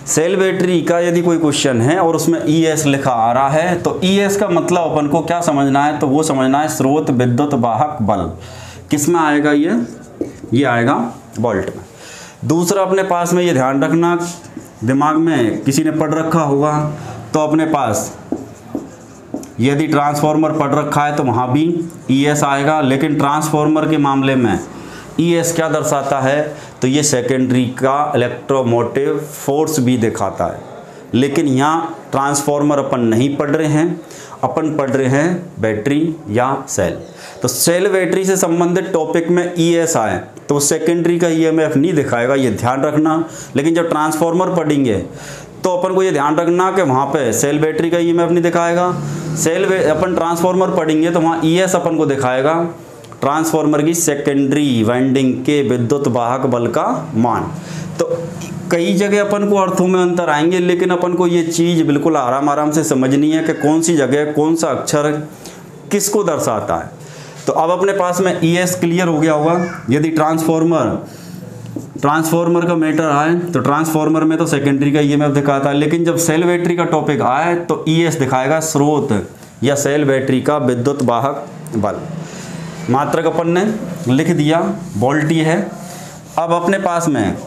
सेल बैटरी का यदि कोई क्वेश्चन है और उसमें ES लिखा आ रहा है तो ES का मतलब अपन को क्या समझना है? तो वो समझना है स्रोत विद्युत वाहक बल। किस में आएगा ये आएगा वोल्ट में। दूसरा अपने पास में ये ध्यान रखना, दिमाग में किसी ने पढ़ रखा होगा तो अपने पास यदि ट्रांसफार्मर पढ़ रखा है तो वहाँ भी ES आएगा। लेकिन ट्रांसफार्मर के मामले में ES क्या दर्शाता है? तो ये सेकेंडरी का इलेक्ट्रोमोटिव फोर्स भी दिखाता है। लेकिन यहाँ ट्रांसफार्मर अपन नहीं पढ़ रहे हैं, अपन पढ़ रहे हैं बैटरी या सेल। तो सेल बैटरी से संबंधित टॉपिक में ES आए तो सेकेंडरी का EMF नहीं दिखाएगा, ये ध्यान रखना। लेकिन जब ट्रांसफार्मर पढ़ेंगे तो अपन को ये ध्यान रखना कि वहाँ पे सेल बैटरी का EMF नहीं दिखाएगा। अपन ट्रांसफार्मर पढ़ेंगे तो वहाँ ES अपन को दिखाएगा ट्रांसफार्मर की सेकेंडरी वाइंडिंग के विद्युत वाहक बल का मान। तो कई जगह अपन को अर्थों में अंतर आएंगे, लेकिन अपन को ये चीज़ बिल्कुल आराम से समझनी है कि कौन सी जगह कौन सा अक्षर किसको दर्शाता है। तो अब अपने पास में ES क्लियर हो गया होगा। यदि ट्रांसफार्मर का मैटर आए तो ट्रांसफार्मर में तो सेकेंडरी का EMF दिखाता है, लेकिन जब सेल बैटरी का टॉपिक आए तो ES दिखाएगा स्रोत या सेल बैटरी का विद्युत वाहक बल। मात्रक अपन ने लिख दिया, वोल्ट ही है। अब अपने पास में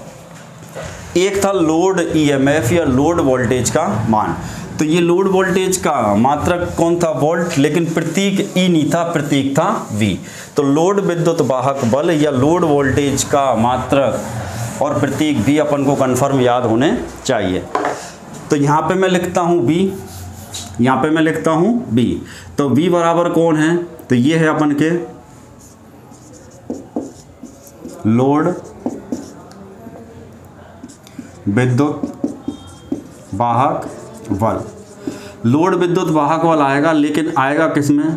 एक था लोड ईएमएफ या लोड वोल्टेज का मान, तो ये लोड वोल्टेज का मात्रक कौन था, वोल्ट, लेकिन प्रतीक ई नहीं था, प्रतीक था वी। तो लोड विद्युत वाहक बल या लोड वोल्टेज का मात्रक और प्रतीक भी अपन को कंफर्म याद होने चाहिए। तो यहाँ पे मैं लिखता हूँ बी, यहाँ पे मैं लिखता हूँ बी। तो बी बराबर कौन है, तो ये है अपन के लोड विद्युत वाहक बल। लोड विद्युत वाहक बल आएगा, लेकिन आएगा किस में,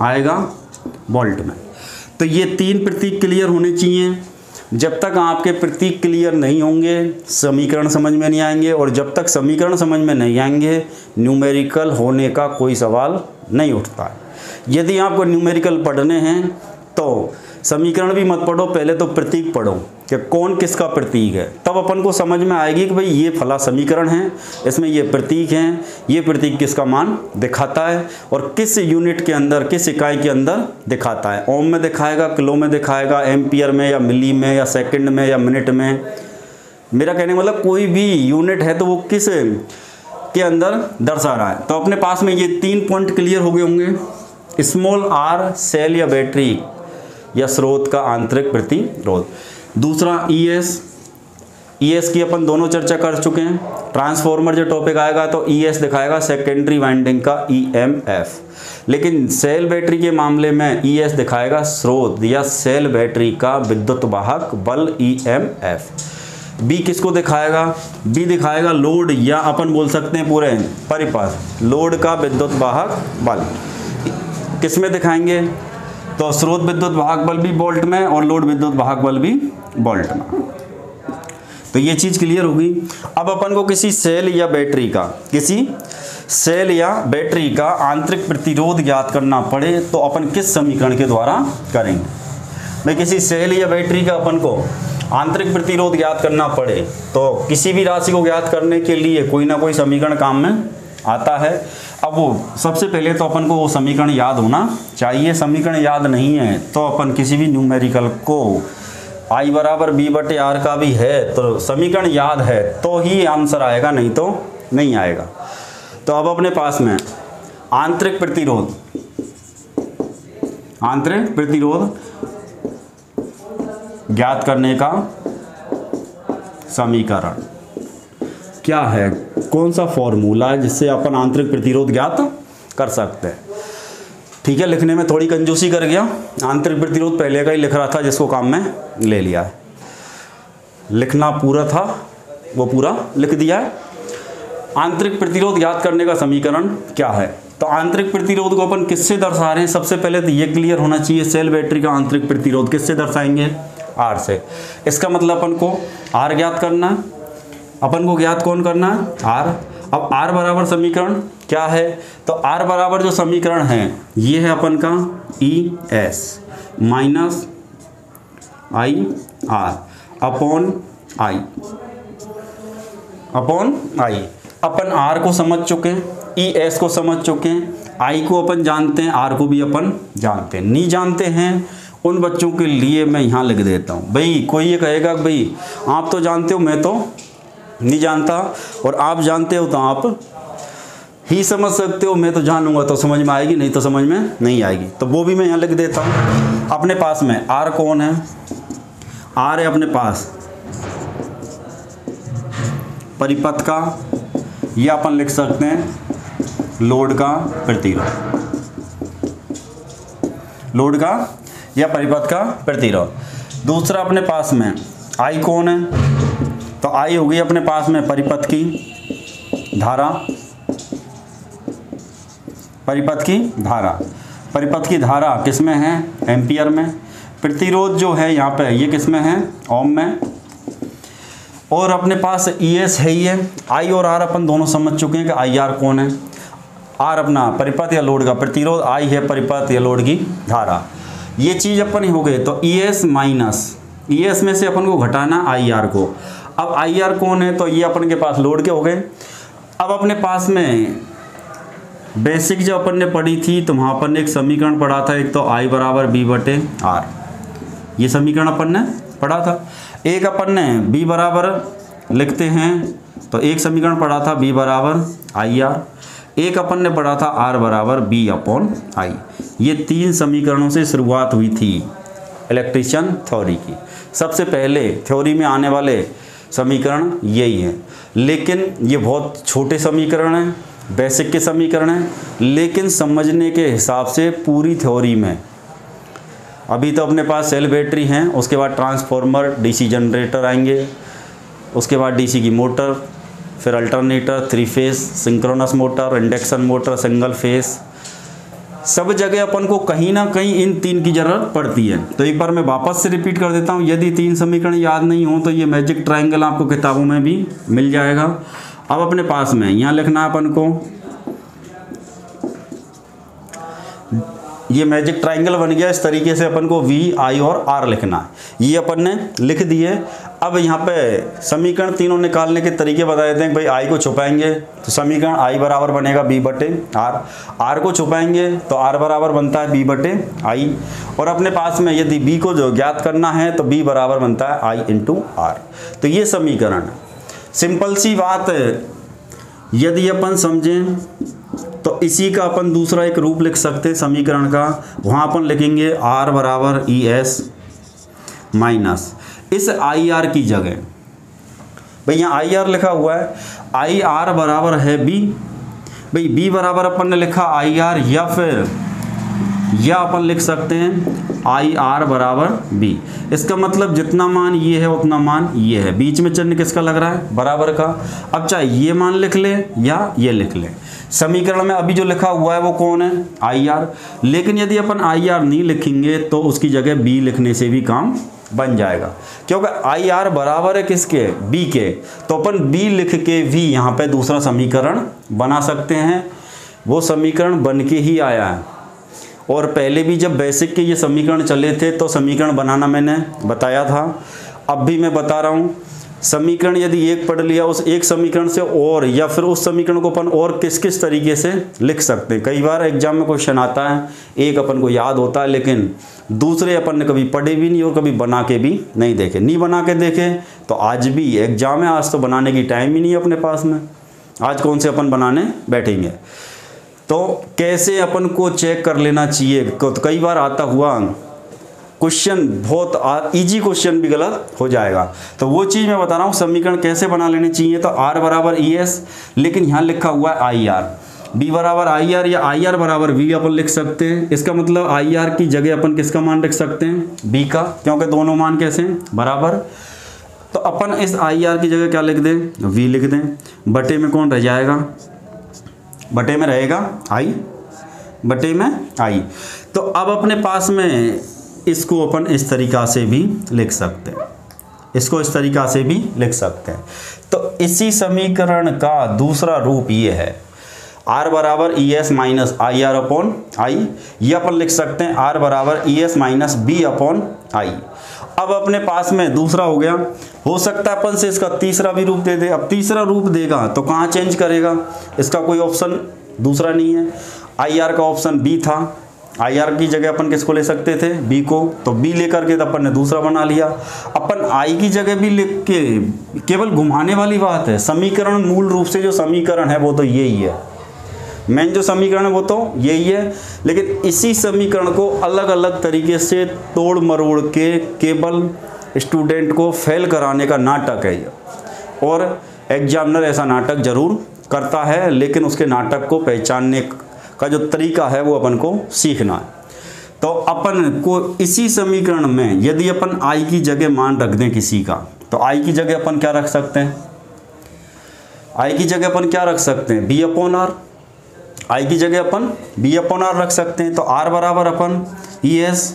आएगा वोल्ट में। तो ये तीन प्रतीक क्लियर होने चाहिए। जब तक आपके प्रतीक क्लियर नहीं होंगे समीकरण समझ में नहीं आएंगे, और जब तक समीकरण समझ में नहीं आएंगे न्यूमेरिकल होने का कोई सवाल नहीं उठता है। यदि आपको न्यूमेरिकल पढ़ने हैं तो समीकरण भी मत पढ़ो, पहले तो प्रतीक पढ़ो कि कौन किसका प्रतीक है, तब अपन को समझ में आएगी कि भाई ये फला समीकरण है, इसमें ये प्रतीक हैं, ये प्रतीक किसका मान दिखाता है और किस यूनिट के अंदर, किस इकाई के अंदर दिखाता है। ओम में दिखाएगा, किलो में दिखाएगा, एम्पियर में या मिली में या सेकंड में या मिनट में। मेरा कहने मतलब कोई भी यूनिट है तो वो किस के अंदर दर्शा रहा है। तो अपने पास में ये 3 पॉइंट क्लियर हो गए होंगे। स्मॉल आर सेल या बैटरी या स्रोत का आंतरिक प्रतिरोध। दूसरा ईएस की अपन दोनों चर्चा कर चुके हैं। ट्रांसफॉर्मर जो टॉपिक आएगा तो ईएस दिखाएगा सेकेंडरी वाइंडिंग का ईएमएफ, लेकिन सेल बैटरी के मामले में ईएस दिखाएगा स्रोत या सेल बैटरी का विद्युत वाहक बल ईएमएफ। बी किसको दिखाएगा, बी दिखाएगा लोड या अपन बोल सकते हैं पूरे परिपथ लोड का विद्युत वाहक बल। किसमें दिखाएंगे, तो स्रोत विद्युत वाहक बल भी वोल्ट में और लोड विद्युत वाहक बल भी वोल्ट में। तो ये चीज़ क्लियर होगी। अब अपन को किसी सेल या बैटरी का, किसी सेल या बैटरी का आंतरिक प्रतिरोध ज्ञात करना पड़े तो अपन किस समीकरण के द्वारा करेंगे। भाई किसी सेल या बैटरी का अपन को आंतरिक प्रतिरोध ज्ञात करना पड़े तो किसी भी राशि को ज्ञात करने के लिए कोई ना कोई समीकरण काम में आता है। अब वो सबसे पहले तो अपन को वो समीकरण याद होना चाहिए। समीकरण याद नहीं है तो अपन किसी भी न्यूमेरिकल को I बराबर B बटे R का भी है तो समीकरण याद है तो ही आंसर आएगा, नहीं तो नहीं आएगा। तो अब अपने पास में आंतरिक प्रतिरोध, आंतरिक प्रतिरोध ज्ञात करने का समीकरण क्या है, कौन सा फॉर्मूला है जिससे अपन आंतरिक प्रतिरोध ज्ञात कर सकते हैं। ठीक है, लिखने में थोड़ी कंजूसी कर गया। आंतरिक प्रतिरोध पहले का ही लिख रहा था जिसको काम में ले लिया है। लिखना पूरा था वो पूरा लिख दिया है। आंतरिक प्रतिरोध ज्ञात करने का समीकरण क्या है, तो आंतरिक प्रतिरोध को अपन किससे दर्शा रहे हैं, सबसे पहले तो ये क्लियर होना चाहिए। सेल बैटरी का आंतरिक प्रतिरोध किससे दर्शाएंगे, आर से। इसका मतलब अपन को आर ज्ञात करना है, अपन को ज्ञात कौन करना है, आर। अब आर बराबर समीकरण क्या है, तो आर बराबर जो समीकरण है ये है अपन का E S minus I R upon I, upon I. अपन आर को समझ चुके हैं, ई एस को समझ चुके हैं, आई को अपन जानते हैं, आर को भी अपन जानते हैं। नहीं जानते हैं उन बच्चों के लिए मैं यहाँ लिख देता हूँ। भाई कोई ये कहेगा भाई आप तो जानते हो मैं तो नहीं जानता, और आप जानते हो तो आप ही समझ सकते हो, मैं तो जानूंगा तो समझ में आएगी, नहीं तो समझ में नहीं आएगी। तो वो भी मैं यहाँ लिख देता हूँ। अपने पास में आर कौन है, आर है अपने पास परिपथ का, ये अपन लिख सकते हैं लोड का प्रतिरोध, लोड का या परिपथ का प्रतिरोध। दूसरा अपने पास में आई कौन है, तो आई होगी अपने पास में परिपथ की धारा, परिपथ की धारा। परिपथ की धारा किस में है, एम्पियर में। प्रतिरोध जो है यहाँ पे ये किस में है, ओम में। और अपने पास ई एस है ही है। आई और आर अपन दोनों समझ चुके हैं कि आई आर कौन है, आर अपना परिपथ या लोड का प्रतिरोध, आई है परिपथ या लोड की धारा। ये चीज़ अपन ही हो गए। तो ई एस माइनस ई एस में से अपन को घटाना आई आर को। अब आई आर कौन है, तो ये अपन के पास लोड के हो गए। अब अपने पास में बेसिक जो अपन ने पढ़ी थी तो वहाँ अपन ने एक समीकरण पढ़ा था, एक तो I बराबर B बटे R, ये समीकरण अपन ने पढ़ा था। एक अपन ने B बराबर लिखते हैं तो एक समीकरण पढ़ा था B बराबर IR, एक अपन ने पढ़ा था R बराबर B अपॉन I। ये 3 समीकरणों से शुरुआत हुई थी इलेक्ट्रिशियन थ्योरी की। सबसे पहले थ्योरी में आने वाले समीकरण यही हैं, लेकिन ये बहुत छोटे समीकरण हैं, बेसिक के समीकरण हैं, लेकिन समझने के हिसाब से पूरी थ्योरी में अभी तो अपने पास सेल बैटरी हैं, उसके बाद ट्रांसफार्मर, डीसी जनरेटर आएंगे, उसके बाद डीसी की मोटर, फिर alternator, 3 phase, synchronous motor, induction motor, single phase. सब जगह अपन को कहीं ना कहीं इन 3 की ज़रूरत पड़ती है। तो एक बार मैं वापस से रिपीट कर देता हूँ, यदि 3 समीकरण याद नहीं हो तो ये मैजिक ट्रायंगल आपको किताबों में भी मिल जाएगा। अब अपने पास में यहाँ लिखना है अपन को, ये मैजिक ट्रायंगल बन गया। इस तरीके से अपन को V, I और R लिखना है, ये अपन ने लिख दिए। अब यहाँ पे समीकरण तीनों निकालने के तरीके बता देते हैं। भाई I को छुपाएंगे तो समीकरण I बराबर बनेगा B बटे R, R को छुपाएंगे तो R बराबर बनता है B बटे I, और अपने पास में यदि B को जो ज्ञात करना है तो B बराबर बनता है I इंटू R। तो ये समीकरण सिंपल सी बात है, यदि अपन समझें तो इसी का अपन दूसरा एक रूप लिख सकते हैं समीकरण का। वहाँ अपन लिखेंगे R बराबर ES माइनस इस IR की जगह, भाई यहाँ IR लिखा हुआ है, IR बराबर है B, भाई B बराबर अपन ने लिखा IR, या फिर या अपन लिख सकते हैं IR बराबर B। इसका मतलब जितना मान ये है उतना मान ये है, बीच में चिन्ह किसका लग रहा है, बराबर का। अब चाहे ये मान लिख ले या ये लिख ले, समीकरण में अभी जो लिखा हुआ है वो कौन है, IR। लेकिन यदि अपन IR नहीं लिखेंगे तो उसकी जगह B लिखने से भी काम बन जाएगा, क्योंकि IR बराबर है किसके, B के। तो अपन B लिख के भी यहाँ पे दूसरा समीकरण बना सकते हैं। वो समीकरण बन के ही आया है, और पहले भी जब बेसिक के ये समीकरण चले थे तो समीकरण बनाना मैंने बताया था। अब भी मैं बता रहा हूँ, समीकरण यदि एक पढ़ लिया, उस एक समीकरण से और या फिर उस समीकरण को अपन और किस किस तरीके से लिख सकते हैं। कई बार एग्जाम में क्वेश्चन आता है, एक अपन को याद होता है लेकिन दूसरे अपन ने कभी पढ़े भी नहीं और कभी बना के भी नहीं देखे। नहीं बना के देखे तो आज भी एग्जाम है, आज तो बनाने की टाइम ही नहीं है अपने पास में, आज कौन से अपन बनाने बैठेंगे। तो कैसे अपन को चेक कर लेना चाहिए, तो कई बार आता हुआ क्वेश्चन बहुत इजी क्वेश्चन भी गलत हो जाएगा। तो वो चीज़ मैं बता रहा हूँ, समीकरण कैसे बना लेने चाहिए। तो R बराबर ES, लेकिन यहाँ लिखा हुआ है IR, B बराबर IR या IR बराबर V अपन लिख सकते हैं। इसका मतलब IR की जगह अपन किसका मान लिख सकते हैं, B का, क्योंकि दोनों मान कैसे हैं, बराबर। तो अपन इस IR की जगह क्या लिख दें, V लिख दें। बटे में कौन रह जाएगा, बटे में रहेगा I, बटे में I। तो अब अपने पास में इसको अपन इस तरीक़ा से भी लिख सकते हैं, इसको इस तरीक़ा से भी लिख सकते हैं। तो इसी समीकरण का दूसरा रूप ये है, R बराबर ES minus IR upon I, ये अपन लिख सकते हैं R बराबर ES minus B upon I। अब अपने पास में दूसरा हो गया, हो सकता है अपन से इसका तीसरा भी रूप दे दे। अब तीसरा रूप देगा तो कहाँ चेंज करेगा, इसका कोई ऑप्शन दूसरा नहीं है। IR का ऑप्शन B था, IR की जगह अपन किसको ले सकते थे, B को, तो B लेकर के तो अपन ने दूसरा बना लिया। अपन I की जगह भी लिख के केवल घुमाने वाली बात है, समीकरण मूल रूप से जो समीकरण है वो तो यही है, मेन जो समीकरण है वो तो यही है। लेकिन इसी समीकरण को अलग अलग तरीके से तोड़ मरोड़ के केवल स्टूडेंट को फेल कराने का नाटक है ये, और एग्जामिनर ऐसा नाटक जरूर करता है, लेकिन उसके नाटक को पहचानने का जो तरीका है वो अपन को सीखना है। तो अपन को इसी समीकरण में यदि अपन I की जगह मान रख दें किसी का, तो I की जगह अपन क्या रख सकते हैं, I की जगह अपन क्या रख सकते हैं, B अपॉन R। I की जगह अपन B अपॉन R रख सकते हैं। तो R बराबर अपन ES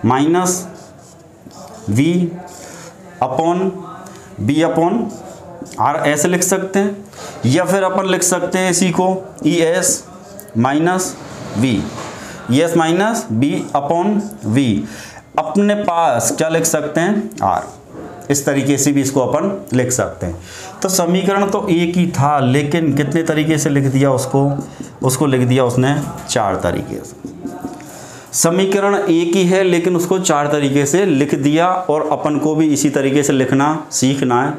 minus V upon B upon R ऐसे लिख सकते हैं, या फिर अपन लिख सकते हैं इसी को ES minus V, ES minus B upon V। अपने पास क्या लिख सकते हैं, R। इस तरीके से भी इसको अपन लिख सकते हैं। तो समीकरण तो एक ही था, लेकिन कितने तरीके से लिख दिया उसको, उसको लिख दिया उसने 4 तरीके से। समीकरण एक ही है लेकिन उसको 4 तरीके से लिख दिया, और अपन को भी इसी तरीके से लिखना सीखना है।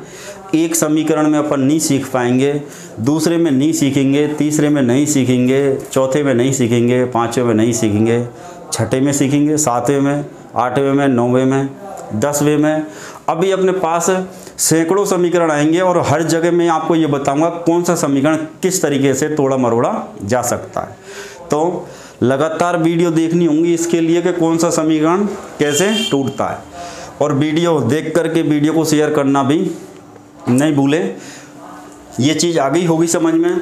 एक समीकरण में अपन नहीं सीख पाएंगे, दूसरे में नहीं सीखेंगे, तीसरे में नहीं सीखेंगे, चौथे में नहीं सीखेंगे, पाँचवें में नहीं सीखेंगे, छठे में सीखेंगे, सातवें में, आठवें में, नौवें में, 10वें में। अभी अपने पास सैकड़ों समीकरण आएंगे और हर जगह मैं आपको ये बताऊंगा कौन सा समीकरण किस तरीके से तोड़ा मरोड़ा जा सकता है। तो लगातार वीडियो देखनी होंगी इसके लिए कि कौन सा समीकरण कैसे टूटता है, और वीडियो देख करके वीडियो को शेयर करना भी नहीं भूलें। ये चीज़ आ गई होगी समझ में।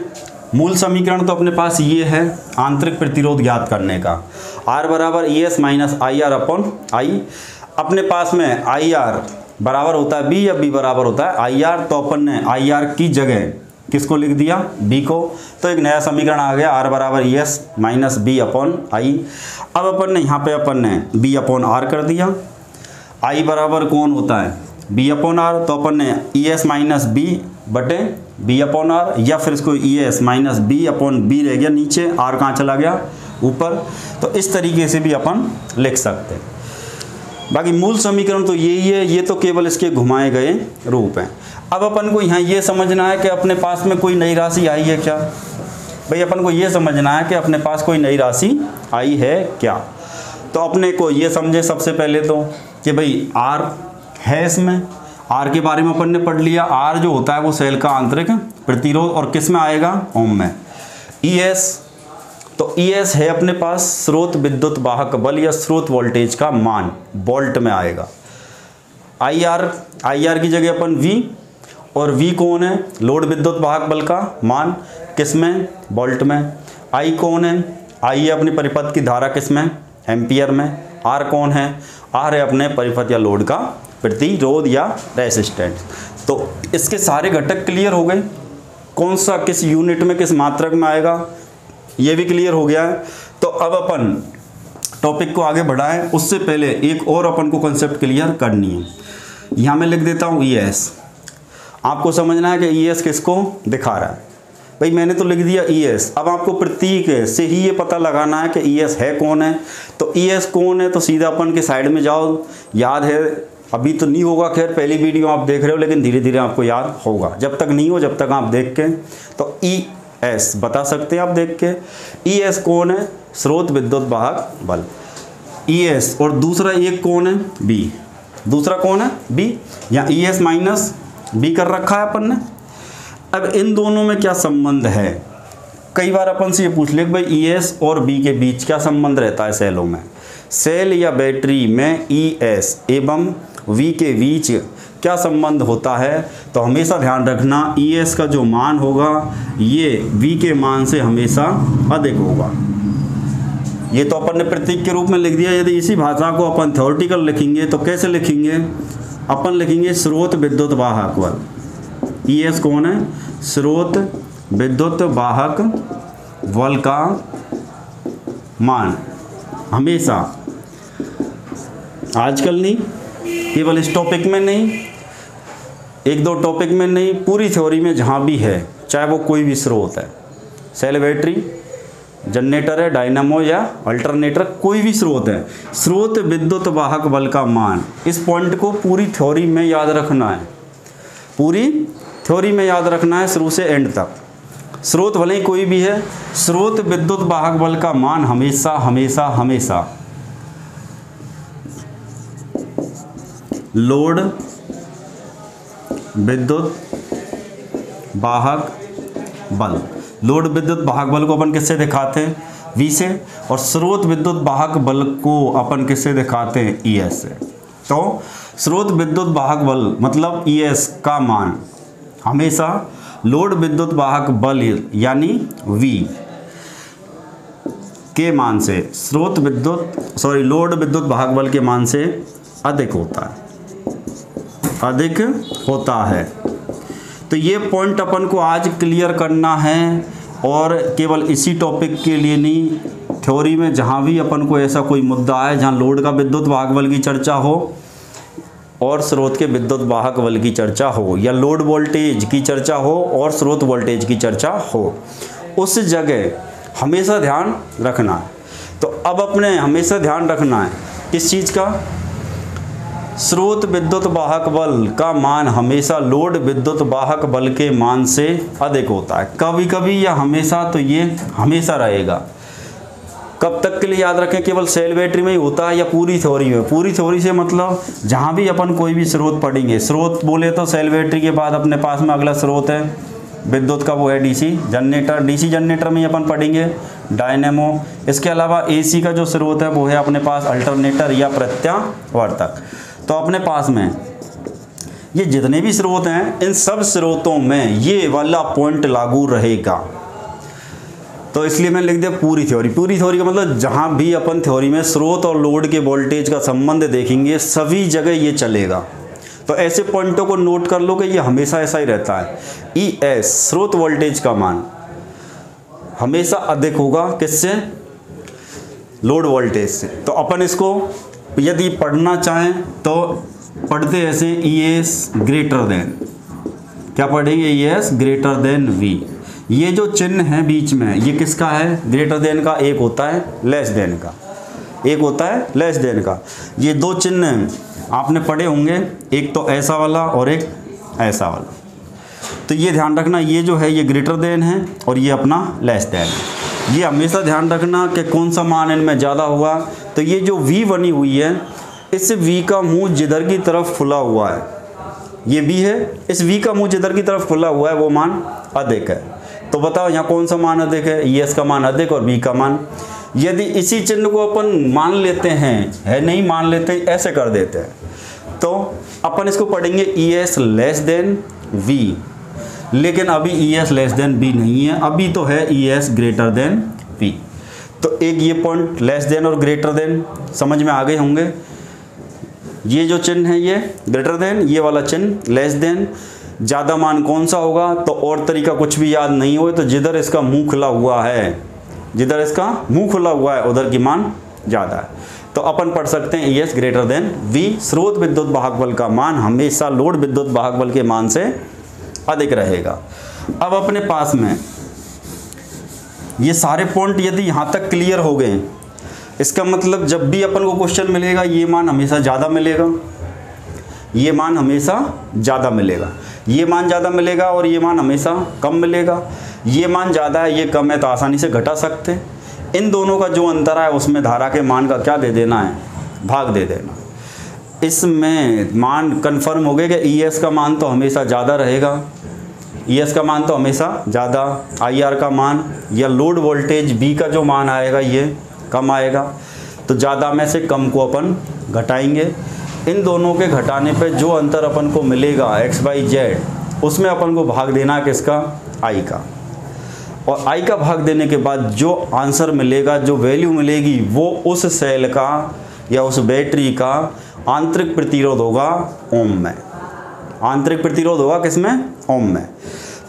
मूल समीकरण तो अपने पास ये है आंतरिक प्रतिरोध ज्ञात करने का, R बराबर ES minus IR upon I। अपने पास में IR बराबर होता है B या B बराबर होता है IR, तो अपन ने IR की जगह किसको लिख दिया, B को। तो एक नया समीकरण आ गया R बराबर ES minus B upon I। अब अपन ने यहाँ पे अपन ने B अपॉन R कर दिया। I बराबर कौन होता है B अपॉन R, तो अपन ने ES माइनस B बटे B अपॉन R, या फिर इसको ES minus B upon B रह गया नीचे, R कहाँ चला गया ऊपर। तो इस तरीके से भी अपन लिख सकते हैं। बाकी मूल समीकरण तो यही है, ये तो केवल इसके घुमाए गए रूप हैं। अब अपन को यहाँ ये समझना है कि अपने पास में कोई नई राशि आई है क्या। भाई अपन को ये समझना है कि अपने पास कोई नई राशि आई है क्या। तो अपने को ये समझे सबसे पहले तो कि भाई R है, इसमें R के बारे में अपन ने पढ़ लिया। R जो होता है वो सेल का आंतरिक प्रतिरोध, और किस में आएगा, ओम में। ES, तो ES है अपने पास स्रोत विद्युत वाहक बल या स्रोत वोल्टेज का मान, वोल्ट में आएगा। IR की जगह अपन V, और V कौन है, लोड विद्युत वाहक बल का मान, किसमें, वोल्ट में। I कौन है, I है अपनी परिपथ की धारा, किसमें, एम्पियर में। R कौन है, R है अपने परिपथ या लोड का प्रतिरोध या रेसिस्टेंस। तो इसके सारे घटक क्लियर हो गए, कौन सा किस यूनिट में किस मात्रक में आएगा ये भी क्लियर हो गया है। तो अब अपन टॉपिक को आगे बढ़ाएं, उससे पहले एक और अपन को कंसेप्ट क्लियर करनी है। यहाँ मैं लिख देता हूँ ES। आपको समझना है कि ES किसको दिखा रहा है। भाई मैंने तो लिख दिया ES, अब आपको प्रतीक से ही ये पता लगाना है कि ES है कौन है। तो ES कौन है, तो सीधा अपन के साइड में जाओ, याद है, अभी तो नहीं होगा, खैर पहली वीडियो आप देख रहे हो, लेकिन धीरे धीरे आपको याद होगा। जब तक नहीं हो, जब तक आप देख के, तो ES बता सकते हैं आप देख के। ES कौन है, स्रोत विद्युत वाहक बल, ES। और दूसरा एक कौन है, B। दूसरा कौन है, B, या ES माइनस B कर रखा है अपन ने। अब इन दोनों में क्या संबंध है, कई बार अपन से ये पूछ ले भाई ES और B के बीच क्या संबंध रहता है सेलों में। सेल या बैटरी में ES एवं V के बीच क्या संबंध होता है, तो हमेशा ध्यान रखना ES का जो मान होगा ये V के मान से हमेशा अधिक होगा। ये तो अपन ने प्रतीक के रूप में लिख दिया। यदि इसी भाषा को अपन थ्योरेटिकल लिखेंगे तो कैसे लिखेंगे, अपन लिखेंगे स्रोत विद्युत वाहक बल। ES कौन है, स्रोत विद्युत वाहक बल का मान हमेशा, आजकल नहीं, केवल इस टॉपिक में नहीं, एक दो टॉपिक में नहीं, पूरी थ्योरी में जहाँ भी है, चाहे वो कोई भी स्रोत है, सेल, बैटरी, जनरेटर है, डायनामो या अल्टरनेटर, कोई भी स्रोत है, स्रोत विद्युत वाहक बल का मान। इस पॉइंट को पूरी थ्योरी में याद रखना है, पूरी थ्योरी में याद रखना है शुरू से एंड तक। स्रोत भले ही कोई भी है, स्रोत विद्युत वाहक बल का मान हमेशा हमेशा हमेशा लोड विद्युत वाहक बल, लोड विद्युत वाहक बल को अपन किससे दिखाते हैं, V से, और स्रोत विद्युत वाहक बल को अपन किससे दिखाते हैं, ES से। तो स्रोत विद्युत वाहक बल मतलब ES का मान हमेशा लोड विद्युत वाहक बल यानी V के मान से, लोड विद्युत वाहक बल के मान से अधिक होता है, अधिक होता है। तो ये पॉइंट अपन को आज क्लियर करना है, और केवल इसी टॉपिक के लिए नहीं, थ्योरी में जहाँ भी अपन को ऐसा कोई मुद्दा है जहाँ लोड का विद्युत वाहक बल की चर्चा हो और स्रोत के विद्युत वाहक बल की चर्चा हो, या लोड वोल्टेज की चर्चा हो और स्रोत वोल्टेज की चर्चा हो, उस जगह हमेशा ध्यान रखना है। तो अब अपने हमेशा ध्यान रखना है किस चीज़ का, स्रोत विद्युत वाहक बल का मान हमेशा लोड विद्युत वाहक बल के मान से अधिक होता है। कभी कभी या हमेशा, तो ये हमेशा रहेगा। कब तक के लिए याद रखें, केवल सेल बैटरी में ही होता है या पूरी थ्योरी में? पूरी थ्योरी से मतलब जहाँ भी अपन कोई भी स्रोत पढ़ेंगे, स्रोत बोले तो सेल बैटरी के बाद अपने पास में अगला स्रोत है विद्युत का, वो है डीसी जनरेटर। डीसी जनरेटर में अपन पढ़ेंगे डायनेमो। इसके अलावा एसी का जो स्रोत है वो है अपने पास अल्टरनेटर या प्रत्यावर्तक। तो अपने पास में ये जितने भी स्रोत हैं, इन सब स्रोतों में ये वाला पॉइंट लागू रहेगा। तो इसलिए मैंने लिख दिया पूरी थ्योरी। पूरी थ्योरी का मतलब जहाँ भी अपन थ्योरी में स्रोत और लोड के वोल्टेज का संबंध देखेंगे, सभी जगह ये चलेगा। तो ऐसे पॉइंटों को नोट कर लो कि ये हमेशा ऐसा ही रहता है। ES स्रोत वोल्टेज का मान हमेशा अधिक होगा किससे, लोड वोल्टेज से। तो अपन इसको यदि पढ़ना चाहें तो पढ़ते ऐसे ES ग्रेटर देन, क्या पढ़ेंगे, ES ग्रेटर देन V। ये जो चिन्ह है बीच में, ये किसका है, ग्रेटर देन का। एक होता है लेस देन का, एक होता है लेस देन का। ये दो चिन्ह आपने पढ़े होंगे, एक तो ऐसा वाला और एक ऐसा वाला। तो ये ध्यान रखना, ये जो है ये ग्रेटर देन है और ये अपना लेस देन है। ये हमेशा ध्यान रखना कि कौन सा मान इनमें ज़्यादा हुआ। तो ये जो V बनी हुई है, इस V का मुंह जिधर की तरफ खुला हुआ है, ये V है, इस V का मुंह जिधर की तरफ खुला हुआ है वो मान अधिक है। तो बताओ यहाँ कौन सा मान अधिक है, ES का मान अधिक और V का मान। यदि इसी चिन्ह को अपन मान लेते हैं, है नहीं मान लेते, ऐसे कर देते हैं, तो अपन इसको पढ़ेंगे ES लेस देन V। लेकिन अभी ES लेस देन V नहीं है, अभी तो है ES ग्रेटर देन V। तो एक ये पॉइंट लेस देन और ग्रेटर देन समझ में आ गए होंगे। ये जो चिन्ह है ये ग्रेटर देन, ये वाला चिन्ह लेस देन। ज़्यादा मान कौन सा होगा, तो और तरीका कुछ भी याद नहीं हो तो जिधर इसका मुंह खुला हुआ है, जिधर इसका मुंह खुला हुआ है उधर की मान ज़्यादा है। तो अपन पढ़ सकते हैं ES ग्रेटर देन V। स्रोत विद्युत वाहक बल का मान हमेशा लोड विद्युत वाहक बल के मान से अधिक रहेगा। अब अपने पास में ये सारे पॉइंट यदि यहाँ तक क्लियर हो गए, इसका मतलब जब भी अपन को क्वेश्चन मिलेगा ये मान हमेशा ज़्यादा मिलेगा, ये मान हमेशा ज़्यादा मिलेगा, ये मान ज़्यादा मिलेगा और ये मान हमेशा कम मिलेगा। ये मान ज़्यादा है, ये कम है, तो आसानी से घटा सकते हैं। इन दोनों का जो अंतर है उसमें धारा के मान का क्या दे देना है, भाग दे देना। इसमें मान कन्फर्म हो गए कि ES का मान तो हमेशा ज़्यादा रहेगा, ES का मान तो हमेशा ज़्यादा, IR का मान या लोड वोल्टेज B का जो मान आएगा ये कम आएगा। तो ज़्यादा में से कम को अपन घटाएंगे। इन दोनों के घटाने पे जो अंतर अपन को मिलेगा XYZ, उसमें अपन को भाग देना किसका, I का। और I का भाग देने के बाद जो आंसर मिलेगा, जो वैल्यू मिलेगी, वो उस सेल का या उस बैटरी का आंतरिक प्रतिरोध होगा ओम में। आंतरिक प्रतिरोध होगा किसमें, ओम में।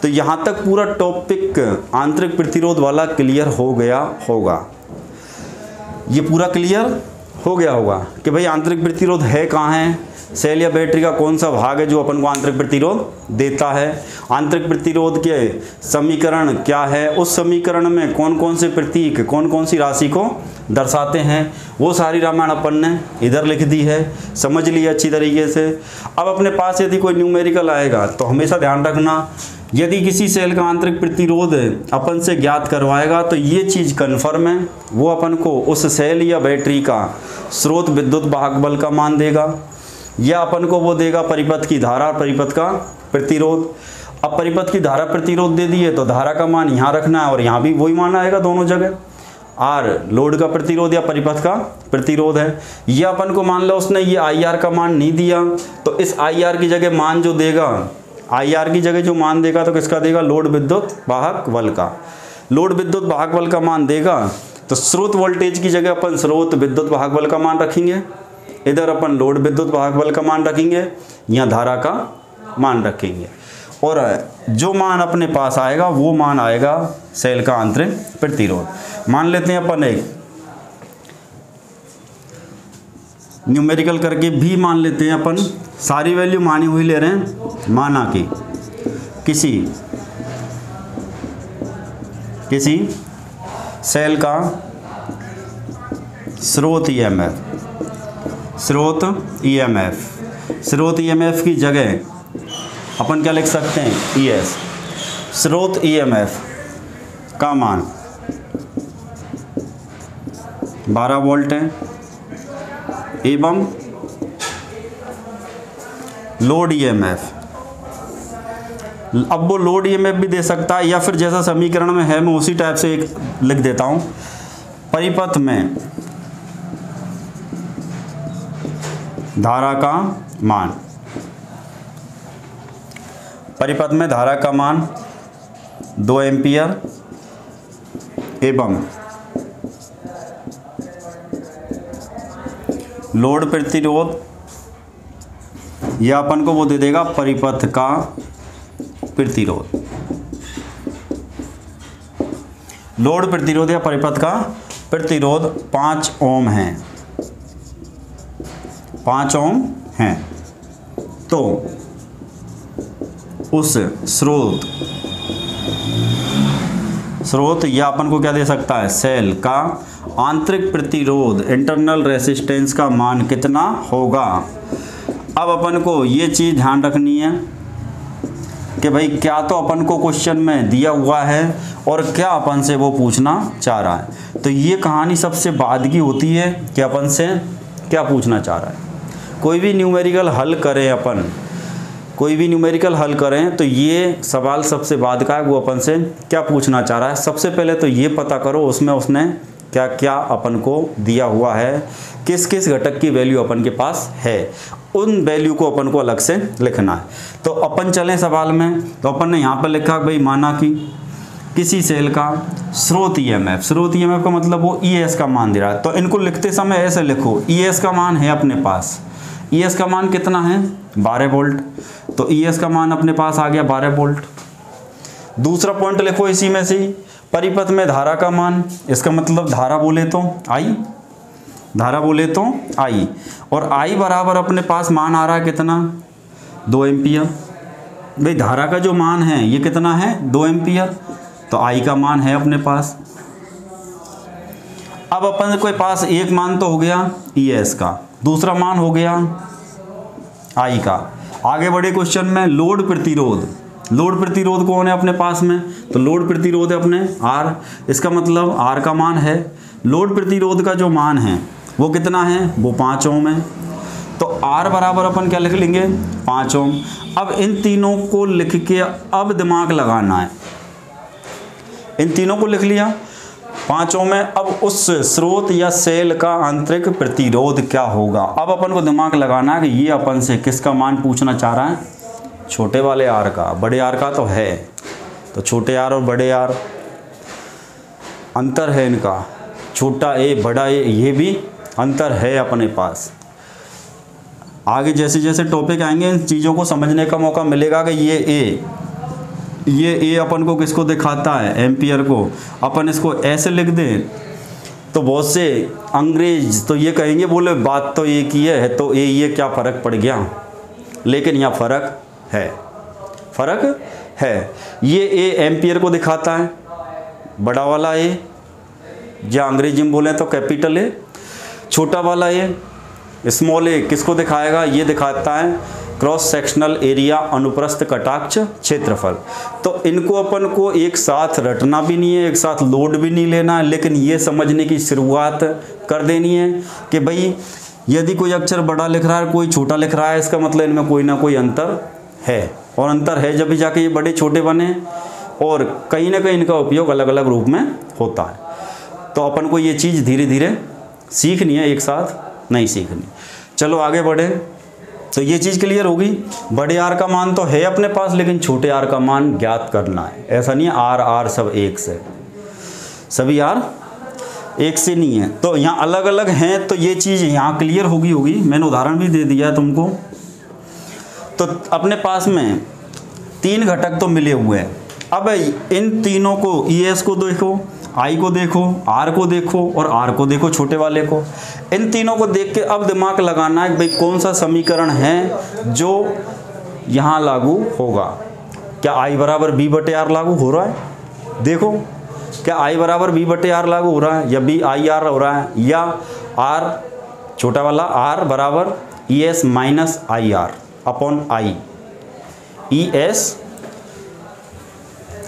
तो यहाँ तक पूरा टॉपिक आंतरिक प्रतिरोध वाला क्लियर हो गया होगा। ये पूरा क्लियर हो गया होगा कि भाई आंतरिक प्रतिरोध है कहाँ है, सेल या बैटरी का कौन सा भाग है जो अपन को आंतरिक प्रतिरोध देता है, आंतरिक प्रतिरोध के समीकरण क्या है, उस समीकरण में कौन कौन से प्रतीक कौन कौन सी राशि को दर्शाते हैं, वो सारी रामायण अपन ने इधर लिख दी है, समझ ली अच्छी तरीके से। अब अपने पास यदि कोई न्यूमेरिकल आएगा तो हमेशा ध्यान रखना, यदि किसी सेल का आंतरिक प्रतिरोध अपन से ज्ञात करवाएगा तो ये चीज़ कन्फर्म है, वो अपन को उस सेल या बैटरी का स्रोत विद्युत वाहक बल का मान देगा, या अपन को वो देगा परिपथ की धारा और परिपथ का प्रतिरोध। अब परिपथ की धारा प्रतिरोध दे दिए तो धारा का मान यहाँ रखना है और यहाँ भी वही मान आएगा दोनों जगह। R लोड का प्रतिरोध या परिपथ का प्रतिरोध है। ये अपन को मान लो उसने ये IR का मान नहीं दिया, तो इस IR की जगह मान जो देगा, IR की जगह जो मान देगा तो किसका देगा, लोड विद्युत वाहक बल का। लोड विद्युत वाहक बल का मान देगा तो स्रोत वोल्टेज की जगह अपन स्रोत विद्युत वाहक बल का मान रखेंगे, इधर अपन लोड विद्युत वाहक बल का मान रखेंगे, यहाँ धारा का मान रखेंगे, और जो मान अपने पास आएगा वो मान आएगा सेल का आंतरिक प्रतिरोध। मान लेते हैं अपन एक न्यूमेरिकल करके भी मान लेते हैं, अपन सारी वैल्यू मानी हुई ले रहे हैं, माना कि किसी सेल का स्रोत ईएमएफ, स्रोत ईएमएफ, स्रोत ईएमएफ की जगह अपन क्या लिख सकते हैं, ईएस। स्रोत ईएमएफ का मान 12 वोल्ट है एवं लोड ईएमएफ, अब वो लोड ईएमएफ भी दे सकता है या फिर जैसा समीकरण में है मैं उसी टाइप से एक लिख देता हूं, परिपथ में धारा का मान, परिपथ में धारा का मान 2 एम्पियर एवं लोड प्रतिरोध, या अपन को वो दे देगा परिपथ का प्रतिरोध, लोड प्रतिरोध या परिपथ का प्रतिरोध 5 ओम है, 5 ओम है। तो उस स्रोत या अपन को क्या दे सकता है, सेल का आंतरिक प्रतिरोध इंटरनल रेसिस्टेंस का मान कितना होगा। अब अपन को ये चीज़ ध्यान रखनी है कि भाई क्या तो अपन को क्वेश्चन में दिया हुआ है और क्या अपन से वो पूछना चाह रहा है। तो ये कहानी सबसे बाद की होती है कि अपन से क्या पूछना चाह रहा है। कोई भी न्यूमेरिकल हल करें अपन, कोई भी न्यूमेरिकल हल करें तो ये सवाल सबसे बाद का है, वो अपन से क्या पूछना चाह रहा है। सबसे पहले तो ये पता करो उसमें उसने क्या क्या अपन को दिया हुआ है, किस किस घटक की वैल्यू अपन के पास है, उन वैल्यू को अपन को अलग से लिखना है। तो अपन चलें सवाल में, तो अपन ने यहाँ पर लिखा भाई माना कि किसी सेल का स्रोत ईएमएफ, स्रोत ईएमएफ का मतलब वो ईएस का मान दे रहा है। तो इनको लिखते समय ऐसे लिखो, ईएस का मान है अपने पास, ईएस का मान कितना है 12 वोल्ट, तो ईएस का मान अपने पास आ गया 12 वोल्ट। दूसरा पॉइंट लिखो इसी में से, परिपथ में धारा का मान, इसका मतलब धारा बोले तो आई, धारा बोले तो आई, और आई बराबर अपने पास मान आ रहा है कितना 2 एम्पियर। भाई धारा का जो मान है ये कितना है 2 एम्पियर, तो आई का मान है अपने पास। अब अपन के पास एक मान तो हो गया ईएस का, दूसरा मान हो गया आई का। आगे बढ़े क्वेश्चन में, लोड प्रतिरोध, लोड प्रतिरोध कौन है अपने पास में, तो लोड प्रतिरोध है अपने आर, इसका मतलब आर का मान है। लोड प्रतिरोध का जो मान है वो कितना है, वो 5 ओम है, तो आर बराबर अपन क्या लिख लेंगे 5 ओम। अब इन तीनों को लिख के अब दिमाग लगाना है, इन तीनों को लिख लिया 5 ओम है। अब उस स्रोत या सेल का आंतरिक प्रतिरोध क्या होगा, अब अपन को दिमाग लगाना है कि ये अपन से किसका मान पूछना चाह रहा है, छोटे वाले आर का, बड़े आर का तो है, तो छोटे आर और बड़े आर अंतर है इनका, छोटा ए बड़ा ए ये भी अंतर है अपने पास। आगे जैसे जैसे टॉपिक आएंगे इन चीज़ों को समझने का मौका मिलेगा कि ये ए अपन को किसको दिखाता है, एम्पियर को। अपन इसको ऐसे लिख दें तो बहुत से अंग्रेज तो ये कहेंगे बोले बात तो एक ही है, तो ये क्या फ़र्क पड़ गया, लेकिन यहाँ फ़र्क है, फ़र्क है। ये ए एम्पियर को दिखाता है, बड़ा वाला ए, या अंग्रेजी में बोलें तो कैपिटल ए, छोटा वाला ए स्मॉल ए किसको दिखाएगा, ये दिखाता है क्रॉस सेक्शनल एरिया, अनुप्रस्थ कटाक्ष क्षेत्रफल। तो इनको अपन को एक साथ रटना भी नहीं है, एक साथ लोड भी नहीं लेना है, लेकिन ये समझने की शुरुआत कर देनी है कि भाई यदि कोई अक्षर बड़ा लिख रहा है कोई छोटा लिख रहा है, इसका मतलब इनमें कोई ना कोई अंतर है, और अंतर है जब भी जाके ये बड़े छोटे बने, और कहीं ना कहीं इनका उपयोग अलग अलग रूप में होता है। तो अपन को ये चीज़ धीरे धीरे सीखनी है, एक साथ नहीं सीखनी। चलो आगे बढ़े, तो ये चीज़ क्लियर होगी। बड़े आर का मान तो है अपने पास, लेकिन छोटे आर का मान ज्ञात करना है। ऐसा नहीं है आर आर सब एक से, सभी आर एक से नहीं है, तो यहाँ अलग अलग हैं। तो ये चीज़ यहाँ क्लियर होगी। मैंने उदाहरण भी दे दिया है तुमको। तो अपने पास में 3 घटक तो मिले हुए हैं। अब इन तीनों को ES को देखो, I को देखो, R को देखो और R को देखो छोटे वाले को। इन तीनों को देख के अब दिमाग लगाना है भाई कौन सा समीकरण है जो यहाँ लागू होगा। क्या I बराबर B बटे R लागू हो रहा है? देखो क्या I बराबर B बटे R लागू हो रहा है, या B I R हो रहा है, या R छोटा वाला R बराबर ES minus IR upon I, ES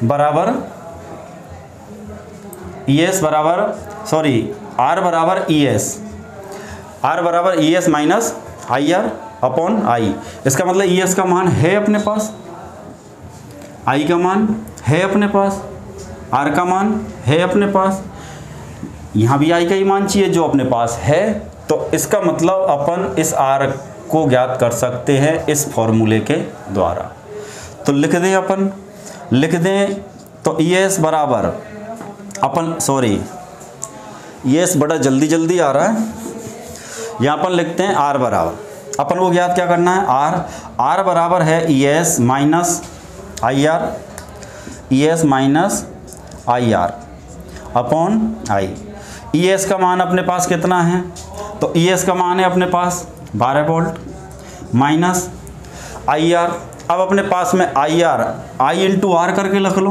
बराबर R बराबर ES minus IR upon I। इसका मतलब ES का मान है अपने पास, I का मान है अपने पास, R का मान है अपने पास, यहाँ भी I का ही मान चाहिए जो अपने पास है। तो इसका मतलब अपन इस R को ज्ञात कर सकते हैं इस फॉर्मूले के द्वारा। तो लिख दें तो ES बराबर ES बड़ा जल्दी आ रहा है, यहाँ पर लिखते हैं R बराबर, अपन को ज्ञात क्या करना है, R बराबर है ES minus IR upon I। ES का मान अपने पास कितना है, तो ES का मान है अपने पास 12 वोल्ट माइनस IR। अब अपने पास में I इंटू R करके रख लो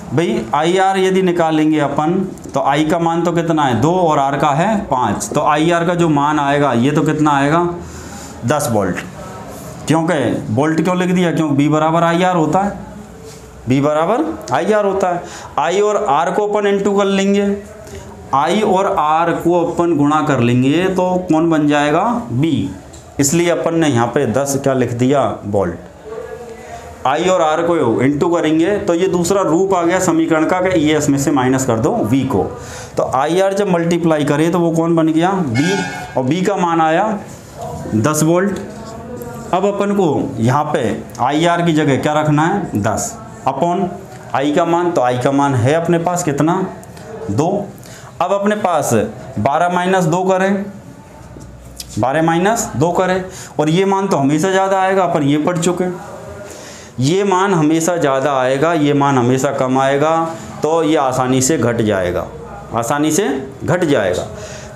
भाई। IR यदि निकालेंगे अपन तो I का मान तो कितना है 2 और R का है 5, तो IR का जो मान आएगा ये तो कितना आएगा 10 वोल्ट। क्योंकि वोल्ट क्यों लिख दिया, क्योंकि B बराबर IR होता है, B बराबर IR होता है। I और R को अपन इंटू कर लेंगे, I और R को अपन गुणा कर लेंगे तो कौन बन जाएगा B, इसलिए अपन ने यहाँ पे 10 क्या लिख दिया वोल्ट। I और R को इंटू करेंगे तो ये दूसरा रूप आ गया समीकरण का कि ES में से माइनस कर दो V को, तो IR जब मल्टीप्लाई करें तो वो कौन बन गया B, और B का मान आया 10 वोल्ट। अब अपन को यहाँ पे IR की जगह क्या रखना है 10 अपॉन I का मान, तो I का मान है अपने पास कितना 2। अब अपने पास 12 माइनस 2 करें और ये मान तो हमेशा ज़्यादा आएगा, अपन ये पढ़ चुके, ये मान हमेशा ज़्यादा आएगा, ये मान हमेशा कम आएगा, तो ये आसानी से घट जाएगा,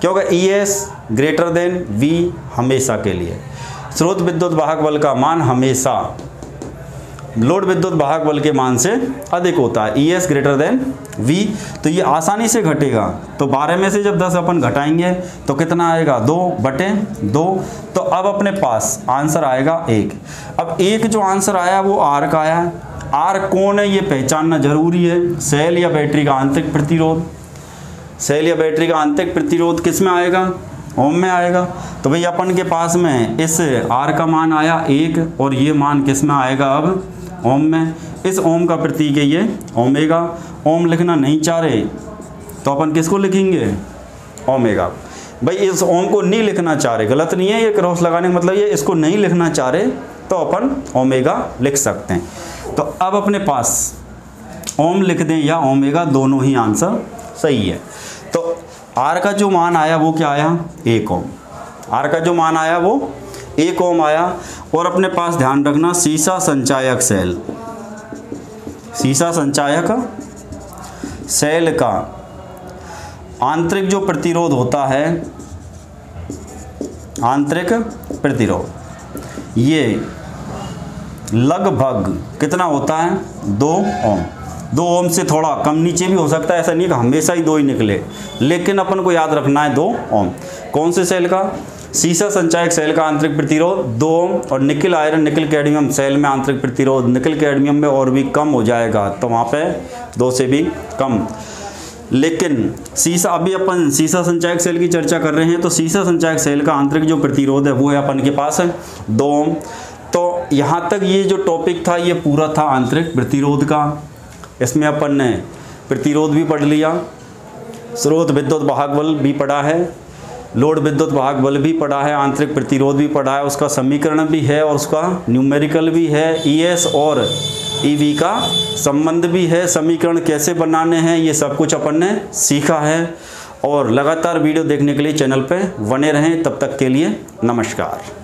क्योंकि ES ग्रेटर देन V हमेशा के लिए। स्रोत विद्युत वाहक बल का मान हमेशा लोड विद्युत वाहक बल के मान से अधिक होता है, ES ग्रेटर देन V, तो ये आसानी से घटेगा। तो 12 में से जब 10 अपन घटाएंगे तो कितना आएगा 2/2। तो अब अपने पास आंसर आएगा 1। अब 1 जो आंसर आया वो R का आया है। R कौन है ये पहचानना जरूरी है, सेल या बैटरी का आंतरिक प्रतिरोध। सेल या बैटरी का आंतरिक प्रतिरोध किस में आएगा, ओम में आएगा। तो भाई अपन के पास में इस R का मान आया 1 और ये मान किस में आएगा अब ओम में। इस ओम का प्रतीक है ये ओमेगा। ओम लिखना नहीं चाह रहे तो अपन किसको लिखेंगे ओमेगा। भाई इस ओम को नहीं लिखना चाह रहे, गलत नहीं है ये क्रॉस लगाने का मतलब ये, इसको नहीं लिखना चाह रहे तो अपन ओमेगा लिख सकते हैं। तो अब अपने पास ओम लिख दें या ओमेगा, दोनों ही आंसर सही है। तो R का जो मान आया वो क्या आया 1 ओम। R का जो मान आया वो 1 ओम आया। और अपने पास ध्यान रखना सीसा संचायक सेल का आंतरिक जो प्रतिरोध होता है, आंतरिक प्रतिरोध ये लगभग कितना होता है 2 ओम। 2 ओम से थोड़ा कम नीचे भी हो सकता है, ऐसा नहीं कि हमेशा ही 2 ही निकले, लेकिन अपन को याद रखना है 2 ओम। कौन से सेल का, सीसा संचायक सेल का आंतरिक प्रतिरोध 2 ओम। और निकल आयरन निकल कैडमियम सेल में आंतरिक प्रतिरोध निकल कैडमियम में और भी कम हो जाएगा, तो वहाँ पे 2 से भी कम। लेकिन सीसा, अभी अपन सीसा संचायक सेल की चर्चा कर रहे हैं, तो सीसा संचायक सेल का आंतरिक जो प्रतिरोध है वो है अपन के पास है 2 ओम। तो यहाँ तक ये जो टॉपिक था ये पूरा था आंतरिक प्रतिरोध का। इसमें अपन ने प्रतिरोध भी पढ़ लिया, स्रोत विद्युत वाहक बल भी पढ़ा है, लोड विद्युत वाहक बल भी पढ़ा है, आंतरिक प्रतिरोध भी पढ़ा है, उसका समीकरण भी है और उसका न्यूमेरिकल भी है, ES और EV का संबंध भी है, समीकरण कैसे बनाने हैं ये सब कुछ अपन ने सीखा है। और लगातार वीडियो देखने के लिए चैनल पे बने रहें। तब तक के लिए नमस्कार।